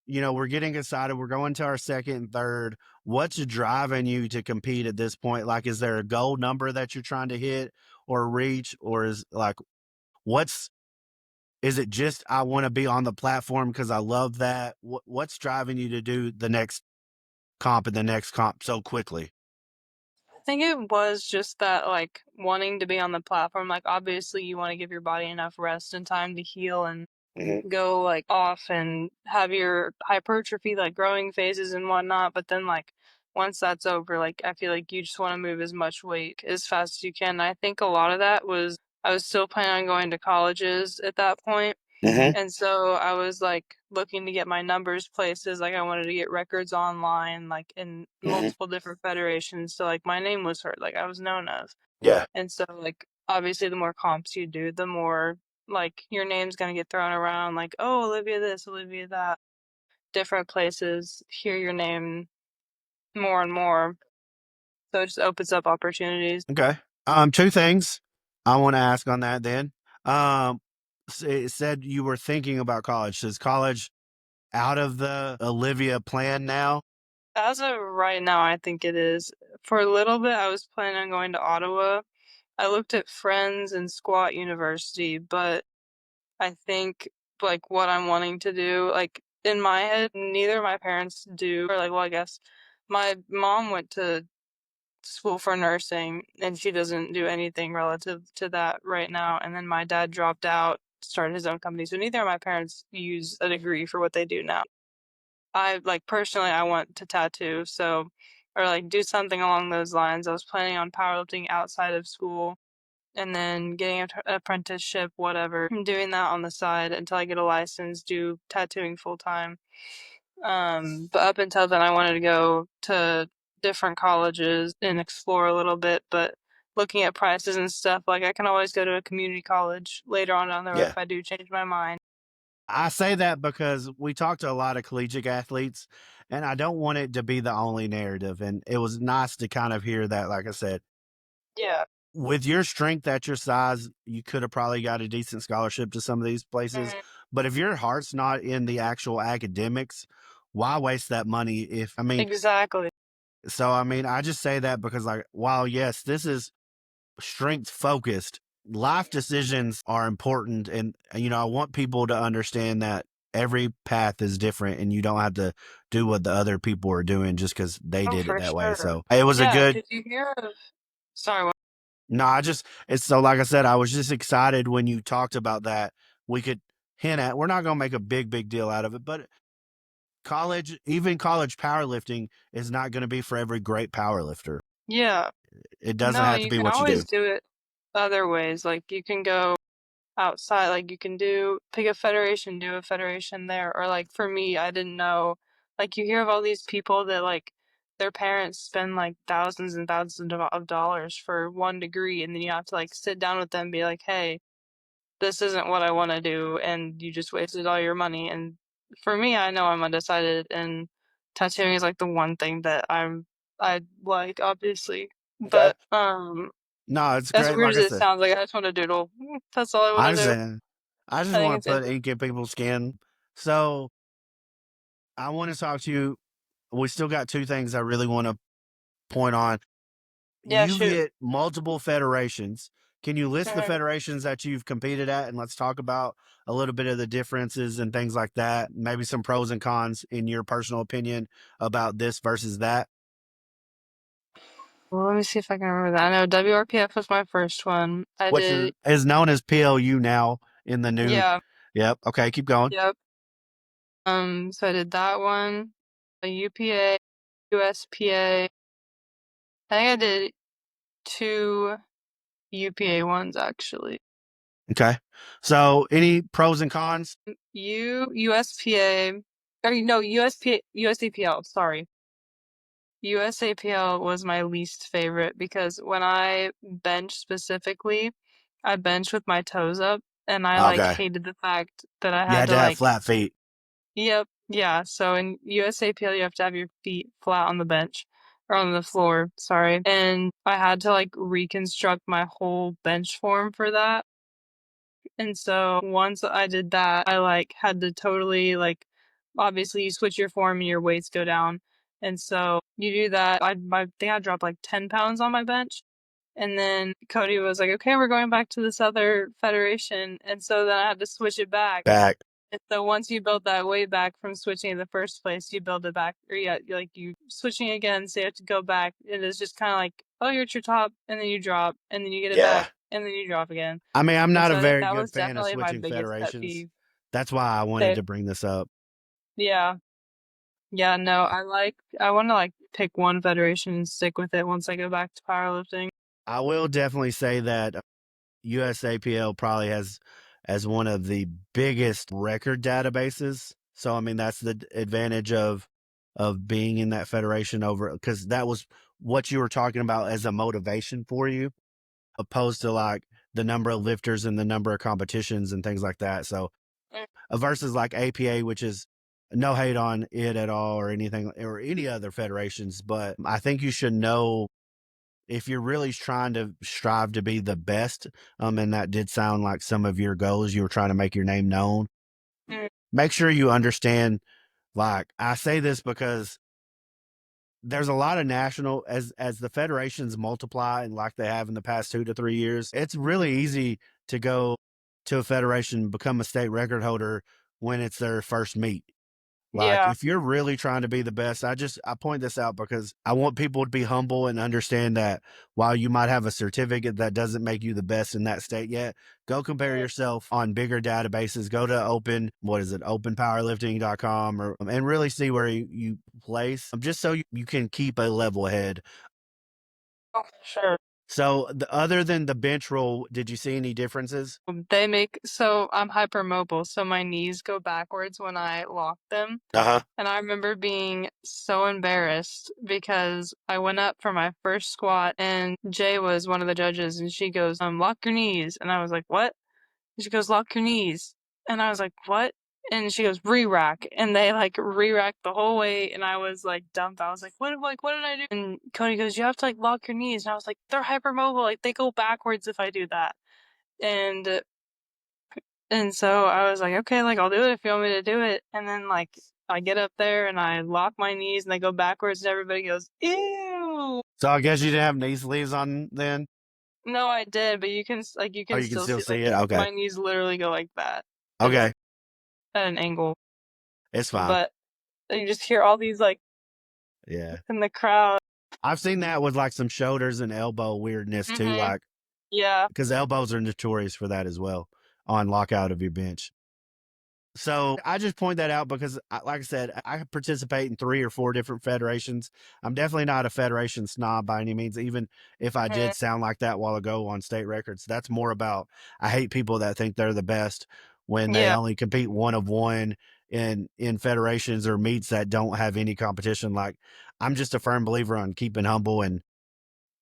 We're getting excited. We're going to our second and third. What's driving you to compete at this point? Like, is there a goal number that you're trying to hit or reach? Or is like, what's, is it just, I want to be on the platform because I love that? What's driving you to do the next comp and the next comp so quickly? I think it was just that like wanting to be on the platform. Like obviously you want to give your body enough rest and time to heal and Mhm. go like off and have your hypertrophy like growing phases and whatnot. But then like once that's over, like I feel like you just want to move as much weight as fast as you can. And I think a lot of that was I was still planning on going to colleges at that point. Hmm. And so I was like looking to get my numbers places. Like I wanted to get records online, like in Hmm. multiple different federations. So like my name was heard, like I was known of. Yeah. And so like obviously the more comps you do, the more like your name's gonna get thrown around, like, oh, Olivia this, Olivia that. Different places hear your name more and more. So it just opens up opportunities. Okay. Two things I want to ask on that then. Um, it said you were thinking about college. Is college out of the Olivia plan now? As of right now, I think it is. For a little bit, I was planning on going to Ottawa. I looked at Friends and Squat University, but I think like what I'm wanting to do, like in my head, neither of my parents do, or like, well, I guess my mom went to school for nursing and she doesn't do anything relative to that right now. And then my dad dropped out, started his own company. So neither of my parents use a degree for what they do now. I like personally, I want to tattoo, so or like do something along those lines. I was planning on powerlifting outside of school and then getting an apprenticeship, whatever, and doing that on the side until I get a license, do tattooing full time. But up until then, I wanted to go to different colleges and explore a little bit, but looking at prices and stuff, like I can always go to a community college later on down the road Yeah. if I do change my mind. I say that because we talk to a lot of collegiate athletes, and I don't want it to be the only narrative. And it was nice to kind of hear that, like I said, Yeah. with your strength at your size, you could have probably got a decent scholarship to some of these places. Mhm. But if your heart's not in the actual academics, why waste that money? If I mean, Exactly. so I mean, I just say that because, like, while yes, this is strength focused, life decisions are important. And, I want people to understand that every path is different and you don't have to do what the other people are doing just because they Oh, did it for that way. sure. So it was a Yeah, good, did you hear of sorry, what no, it's so, like I said, I was just excited when you talked about that. We could hint at, we're not going to make a big deal out of it, but college, even college powerlifting is not going to be for every great powerlifter. yeah. It doesn't No, have to you be can what you do. always do it other ways. Like you can go outside, like you can do pick a federation, do a federation there. Or like for me, I didn't know like you hear of all these people that like their parents spend like thousands and thousands of dollars for one degree and then you have to like sit down with them and be like, "Hey, this isn't what I want to do," and you just wasted all your money. And for me, I know I'm undecided, and tattooing is like the one thing that I like, obviously. Okay. But No, it's as great. weird Like as I it said, sounds, like I just want to doodle. That's all I want I to do. understand. I just I think want it's to put interesting. ink in people's skin. So I want to talk to you. We still got two things I really want to point on. Yeah, You've shoot. hit multiple federations. Can you list the Mhm. federations that you've competed at? And let's talk about a little bit of the differences and things like that. Maybe some pros and cons in your personal opinion about this versus that, Well, let me see if I can remember that. I know WRPF was my first one. I which did, is known as PLU now in the new. yeah, Yep. Okay. Keep going. yep. So I did that one, a UPA, USPA. I think I did two UPA ones actually. Okay. So any pros and cons? USPA, or no, USPA, USAPL, sorry. USAPL was my least favorite because when I bench specifically, I bench with my toes up and I like Okay. hated the fact that I You had had to to have like, flat feet. yep, yeah. So in USAPL, you have to have your feet flat on the bench or on the floor, sorry. And I had to like reconstruct my whole bench form for that. And so once I did that, I like had to totally like obviously you switch your form and your weights go down. And so you do that. I think I dropped like 10 pounds on my bench. And then Cody was like, okay, we're going back to this other federation. And so then I had to switch it back. Back. And so once you build that weight back from switching in the first place, you build it back, or yeah, like you switching again, so you have to go back. It is just kind of like, oh, you're at your top, and then you drop, and then you get it Yeah. back, and then you drop again. I mean, I'm And not so a I think very that good was fan of definitely my switching biggest pet federations. peeve. That's why I wanted That to bring this up. yeah, yeah, no, I want to like pick one federation and stick with it once I go back to powerlifting. I will definitely say that USAPL probably has as one of the biggest record databases. So I mean that's the advantage of being in that federation over because that was what you were talking about as a motivation for you, opposed to like the number of lifters and the number of competitions and things like that. So Mm, versus like APA, which is no hate on it at all or anything or any other federations, but I think you should know if you're really trying to strive to be the best, and that did sound like some of your goals, you were trying to make your name known. mm, Make sure you understand. Like I say this because there's a lot of national as the federations multiply and like they have in the past 2 to 3 years. It's really easy to go to a federation, become a state record holder when it's their first meet. Like yeah. if you're really trying to be the best, I point this out because I want people to be humble and understand that while you might have a certificate that doesn't make you the best in that state yet, go compare Mm. yourself on bigger databases. Go to what is it, openpowerlifting.com or and really see where you place just so you can keep a level head. Oh, sure. So other than the bench roll, did you see any differences? So I'm hypermobile, so my knees go backwards when I lock them. Uh-huh. And I remember being so embarrassed because I went up for my first squat and Jay was one of the judges and she goes, lock your knees. And I was like, what? And she goes, lock your knees. And I was like, what? And she goes, re-rack. And they like re-racked the whole way. And I was like dumbfounded. I was what did I do? And Cody goes, you have to like lock your knees. And I was like, they're hypermobile. Like they go backwards if I do that. And and so I was like, okay, like I'll do it if you want me to do it. And then like I get up there and I lock my knees and they go backwards and everybody goes, ew. So I guess you didn't have knee sleeves on then? No, I did, but you Oh, can you can still still see see like it? Okay. my knees literally go like that at, Okay. at an angle. It's fine. But you just hear all these like Yeah. in the crowd. I've seen that with like some shoulders and elbow weirdness too, Hmm. like Yeah. because elbows are notorious for that as well on lockout of your bench. So I just point that out because, like I said, I participate in 3 or 4 different federations. I'm definitely not a federation snob by any means, even if I Hmm. did sound like that while ago on state records. That's more about I hate people that think they're the best when they Yeah. only compete one of one in federations or meets that don't have any competition. Like I'm just a firm believer on keeping humble and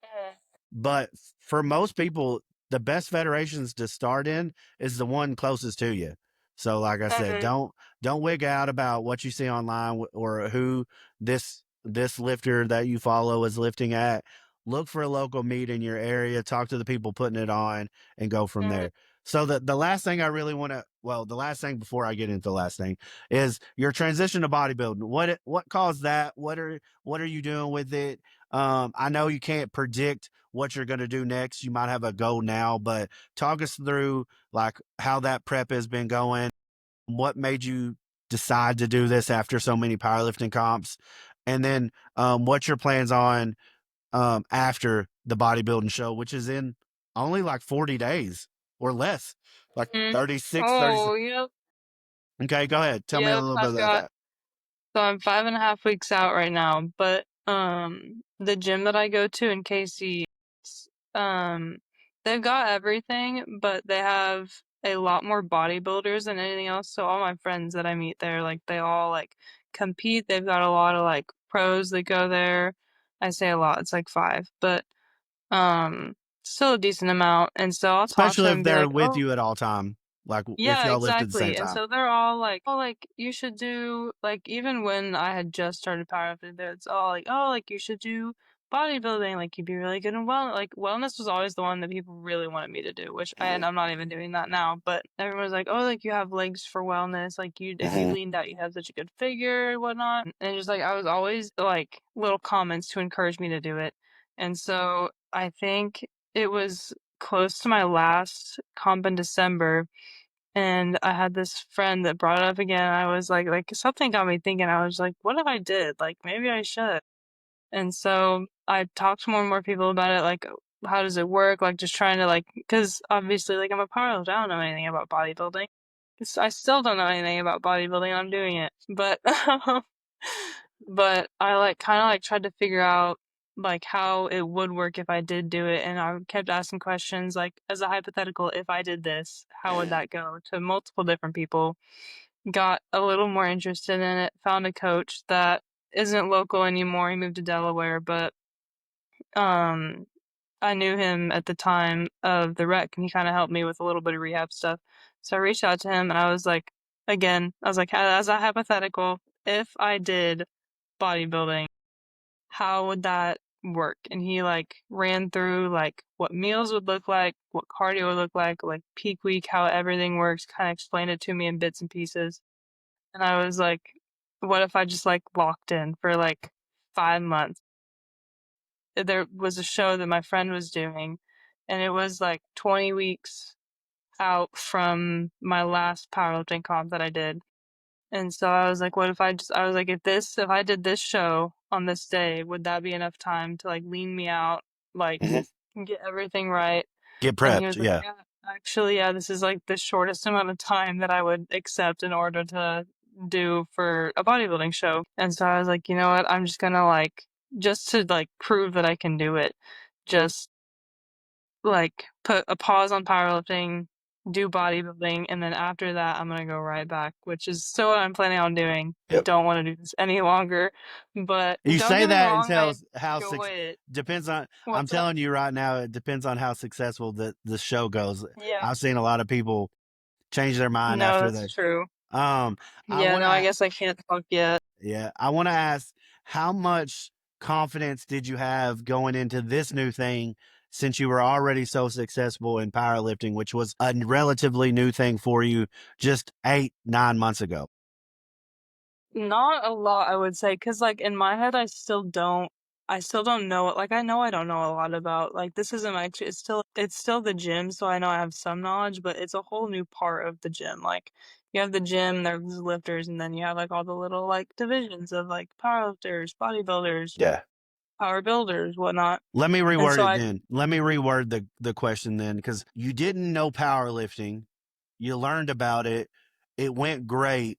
Hmm. but for most people, the best federations to start in is the one closest to you. So, like I said, Hmm. don't wig out about what you see online or who this lifter that you follow is lifting at. Look for a local meet in your area. Talk to the people putting it on, and go from Hmm. there. So the last thing I really want to the last thing before I get into the last thing is your transition to bodybuilding. What caused that? What are you doing with it? I know you can't predict what you're going to do next. You might have a goal now, but talk us through like how that prep has been going. What made you decide to do this after so many powerlifting comps? And then what your plans on after the bodybuilding show, which is in only like 40 days or less, like Hmm. 36, 30. Oh, yep. Okay, go ahead. Tell me a Yep. little bit I've about got that. So I'm 5.5 weeks out right now, but the gym that I go to in KC, um, they've got everything, but they have a lot more bodybuilders than anything else. So all my friends that I meet there, like they all like compete. They've got a lot of like pros that go there. I say a lot, it's like five, but um, still a decent amount. And so I'll talk to Especially them if and be they're like, with oh. you at all time, like if Yeah, y'all lift at the same exactly. And time. so they're all like, oh, like you should do like even when I had just started powerlifting, it's all like, oh, like you should do bodybuilding, like you'd be really good in wellness was always the one that people really wanted me to do, and Mhm, I'm not even doing that now, but everyone's like, oh, like you have legs for wellness, like you if you mhm. leaned out, you have such a good figure and whatnot. And just like I was always like little comments to encourage me to do it. And so I think it was close to my last comp in December and I had this friend that brought it up again. I was like something got me thinking. I was like, what if I did? Like maybe I should. And so I talked to more and more people about it. Like, how does it work? Like, just trying to like, because obviously, like, I'm a powerlifter. I don't know anything about bodybuilding. I still don't know anything about bodybuilding. And I'm doing it, but but I like kind of like tried to figure out. like how it would work if I did do it, and I kept asking questions like, as a hypothetical, if I did this, how would that go to multiple different people? Got a little more interested in it, found a coach that isn't local anymore. He moved to Delaware, but um I knew him at the time of the wreck, and he kind of helped me with a little bit of rehab stuff. So I reached out to him, and I was like, again, I was like, as a hypothetical, if I did bodybuilding, how would that work? And he like ran through like what meals would look like, what cardio would look like peak week, how everything works, kind of explained it to me in bits and pieces. And I was like, what if I just like locked in for like 5 months? There was a show that my friend was doing, and it was like 20 weeks out from my last powerlifting comp that I did. And so I was like, what if I was like, if I did this show on this day, would that be enough time to like lean me out, like Mhm. get everything right? Get And he prepped. was like, Yeah. yeah, actually, yeah, this is like the shortest amount of time that I would accept in order to do for a bodybuilding show. And so I was like, you know what? I'm just gonna like, just to like prove that I can do it, just like put a pause on powerlifting, do bodybuilding, and then after that, I'm gonna go right back, which is still what I'm planning on doing. I Yep. don't want to do this any longer, but You don't say get me that wrong, I until how enjoy it. depends on. I'm What's up? telling you right now, it depends on how successful the show goes. Yeah, I've seen a lot of people change their mind no, after that's they. true. I Yeah, want no, I to. guess I can't talk yet. Yeah, I want to ask, how much confidence did you have going into this new thing since you were already so successful in powerlifting, which was a relatively new thing for you just 8, 9 months ago? Not a lot, I would say, cause like, in my head, I still don't know it, like, I know I don't know a lot about like, this isn't actually it's still the gym, so I know I have some knowledge, but it's a whole new part of the gym, like, you have the gym, there's lifters, and then you have, like, all the little, like, divisions of, like, powerlifters, bodybuilders, Yeah. power builders, whatnot, Let me and reword so it I then. Let me reword the question then, because you didn't know powerlifting. You learned about it. It went great.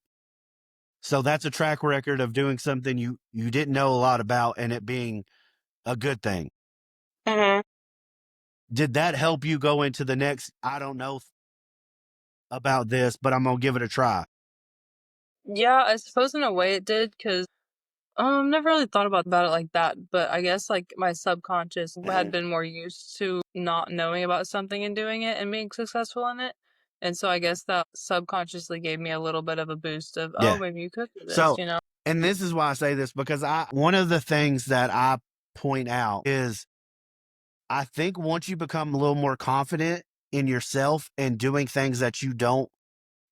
So that's a track record of doing something you didn't know a lot about and it being a good thing. Mhm. Did that help you go into the next? I don't know about this, but I'm gonna give it a try. Yeah, I suppose in a way it did, cause never really thought about it like that, but I guess like my subconscious had Mhm. been more used to not knowing about something and doing it and being successful in it. And so I guess that subconsciously gave me a little bit of a boost of, oh, Yeah. maybe you could do this, So, you know? and this is why I say this because one of the things that I point out is I think once you become a little more confident in yourself and doing things that you don't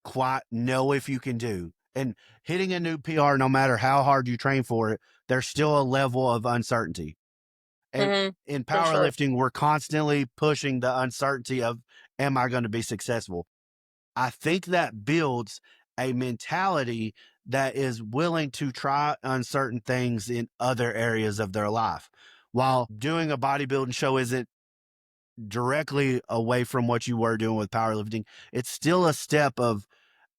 quite know if you can do and hitting a new PR, no matter how hard you train for it, there's still a level of uncertainty. And Hmm. in For sure. powerlifting, we're constantly pushing the uncertainty of, am I going to be successful? I think that builds a mentality that is willing to try uncertain things in other areas of their life. While doing a bodybuilding show isn't directly away from what you were doing with powerlifting, it's still a step of,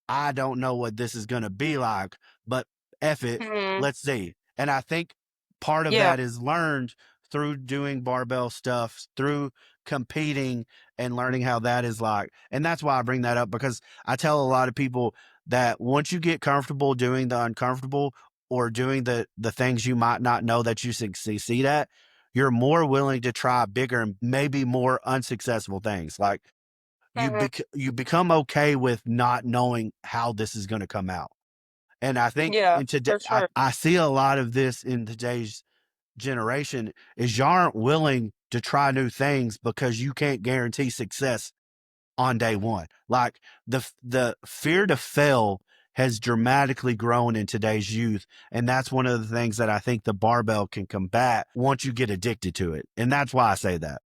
I don't know what this is going to be like, but F it, Hmm. let's see. And I think part of Yeah. that is learned through doing barbell stuff, through competing and learning how that is like. And that's why I bring that up because I tell a lot of people that once you get comfortable doing the uncomfortable or doing the things you might not know that you succeed at, you're more willing to try bigger and maybe more unsuccessful things. Like Hmm. you become okay with not knowing how this is going to come out. And I think Yeah, in today, for sure. I see a lot of this in today's generation is you aren't willing to try new things because you can't guarantee success on day one. Like the fear to fail has dramatically grown in today's youth. And that's one of the things that I think the barbell can combat once you get addicted to it. And that's why I say that.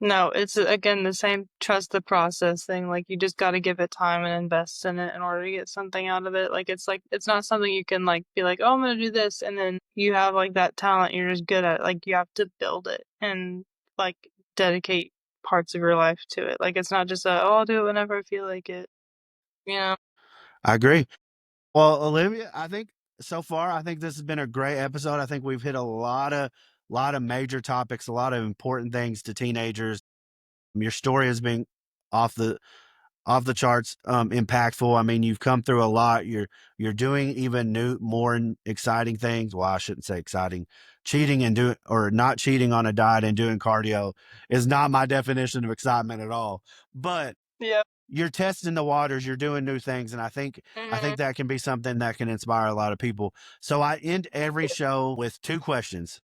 No, it's again the same trust the process thing. Like you just got to give it time and invest in it in order to get something out of it. Like it's not something you can like be like, "Oh, I'm going to do this," and then you have like that talent, you're just good at it. Like you have to build it and like dedicate parts of your life to it. Like it's not just a, "Oh, I'll do it whenever I feel like it." You know? I agree. Well, Olivia, I think so far, I think this has been a great episode. I think we've hit a lot of a lot of major topics, a lot of important things to teenagers. Your story has been off the off the charts impactful. I mean, you've come through a lot. You're doing even new, more exciting things. Well, I shouldn't say exciting. Cheating and doing or not cheating on a diet and doing cardio is not my definition of excitement at all. But Yeah. you're testing the waters, you're doing new things, and I Mhm. think that can be something that can inspire a lot of people. So I end every show with two questions.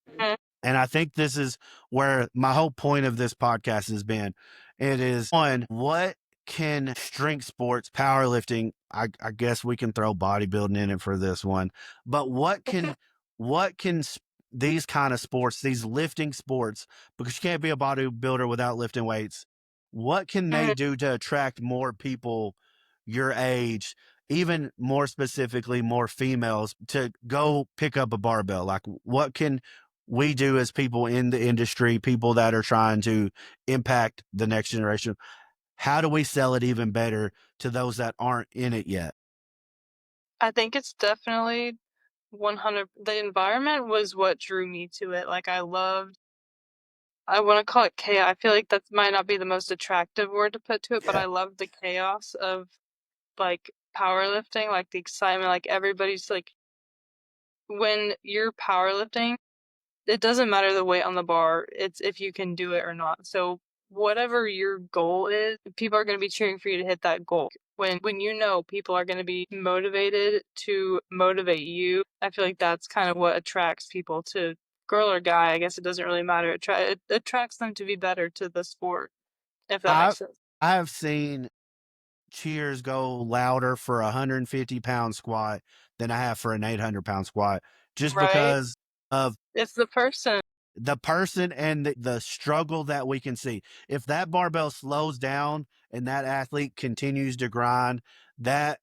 Mhm. And I think this is where my whole point of this podcast has been. It is one, what can strength sports, powerlifting, I guess we can throw bodybuilding in it for this one, but what can these kind of sports, these lifting sports, because you can't be a bodybuilder without lifting weights, what can they Mhm. do to attract more people your age, even more specifically, more females to go pick up a barbell? Like, what can we do as people in the industry, people that are trying to impact the next generation? How do we sell it even better to those that aren't in it yet? I think it's definitely 100. The environment was what drew me to it. Like I want to call it chaos. I feel like that might not be the most attractive word to put to it, but Yeah. I love the chaos of like powerlifting, like the excitement, like everybody's like when you're powerlifting, it doesn't matter the weight on the bar, it's if you can do it or not. So whatever your goal is, people are going to be cheering for you to hit that goal. When you know people are going to be motivated to motivate you, I feel like that's kind of what attracts people to girl or guy. I guess it doesn't really matter. It attracts them to be better to the sport, if that I makes sense. I have seen cheers go louder for a 150-pound squat than I have for an 800-pound squat, just Right? because of It's the person. the person and the struggle that we can see. If that barbell slows down and that athlete continues to grind, that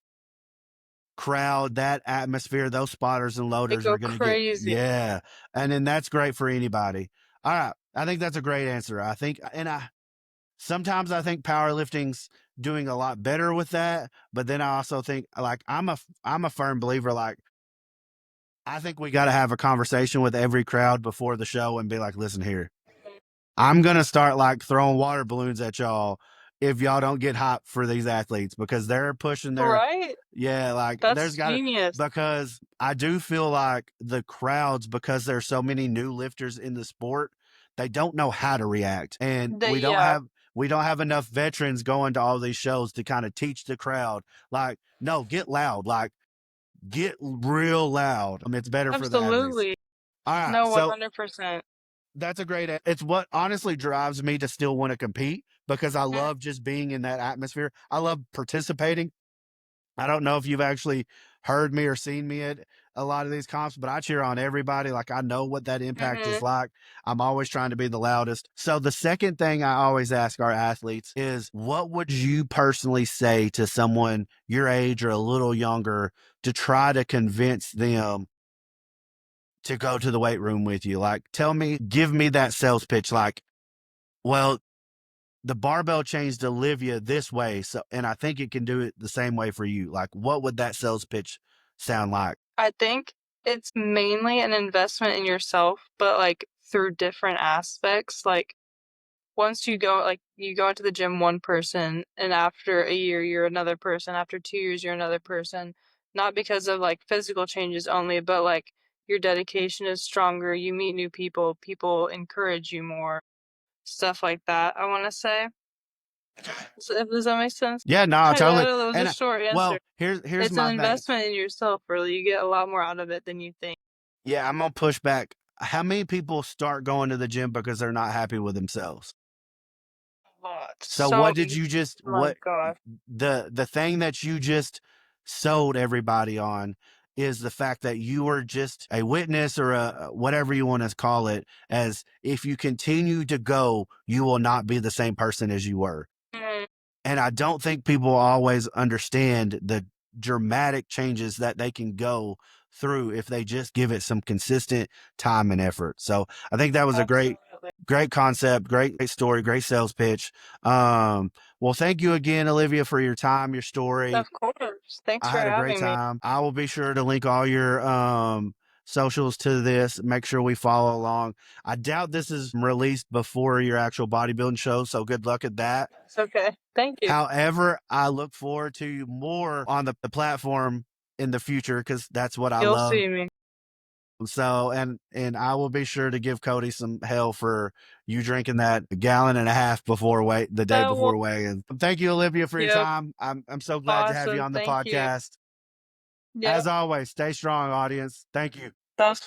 crowd, that atmosphere, those spotters and They loaders go are going to get, crazy. yeah. And then that's great for anybody. All right. I think that's a great answer. I think, and sometimes I think powerlifting's doing a lot better with that. But then I also think like, I'm a firm believer. Like, I think we got to have a conversation with every crowd before the show and be like, listen here, I'm gonna start like throwing water balloons at y'all if y'all don't get hyped for these athletes because they're pushing their, Right? yeah, like there's That's got to, genius. because I do feel like the crowds, because there's so many new lifters in the sport, they don't know how to react, and Yeah, we don't have enough veterans going to all these shows to kind of teach the crowd like, no, get loud, like get real loud. It's better for the athletes. absolutely. All right, No, so 100%. that's a great, it's what honestly drives me to still want to compete because I Mm, love just being in that atmosphere. I love participating. I don't know if you've actually heard me or seen me at a lot of these comps, but I cheer on everybody. Like I know what that impact is mhm. like. I'm always trying to be the loudest. So the second thing I always ask our athletes is, what would you personally say to someone your age or a little younger to try to convince them to go to the weight room with you? Like, tell me, give me that sales pitch. Like, well, the barbell changed Olivia this way, so and I think it can do it the same way for you. Like, what would that sales pitch sound like? I think it's mainly an investment in yourself, but, like, through different aspects, like, once you go like, you go into the gym one person, and after a year, you're another person, after 2 years, you're another person, not because of, like, physical changes only, but, like, your dedication is stronger, you meet new people, people encourage you more, stuff like that, I wanna say. Does that make sense? Yeah, no, I don't totally. know, that was a And short answer. well, here's It's an my thing. investment in yourself, really, you get a lot more out of it than you think. Yeah, I'm gonna push back. How many people start going to the gym because they're not happy with themselves? So So what did you just my what gosh. the thing that you just sold everybody on is the fact that you were just a witness or a whatever you want to call it, as if you continue to go, you will not be the same person as you were. Mhm. And I don't think people always understand the dramatic changes that they can go through if they just give it some consistent time and effort. So I think that was a Absolutely. great concept, great story, great sales pitch. Well, thank you again, Olivia, for your time, your story. Of course. Thanks I for had a great having me. time. I will be sure to link all your socials to this. Make sure we follow along. I doubt this is released before your actual bodybuilding show, so good luck at that. It's okay. Thank you. However, I look forward to more on the platform in the future because that's what I You'll love. see me. So, and I will be sure to give Cody some hell for you drinking that gallon and a half before the day That will. before weigh-in. Thank you, Olivia, for your Yep. time. I'm so glad to have you Awesome. on the Thank you. podcast. Yep. As always, stay strong, audience. Thank you. That's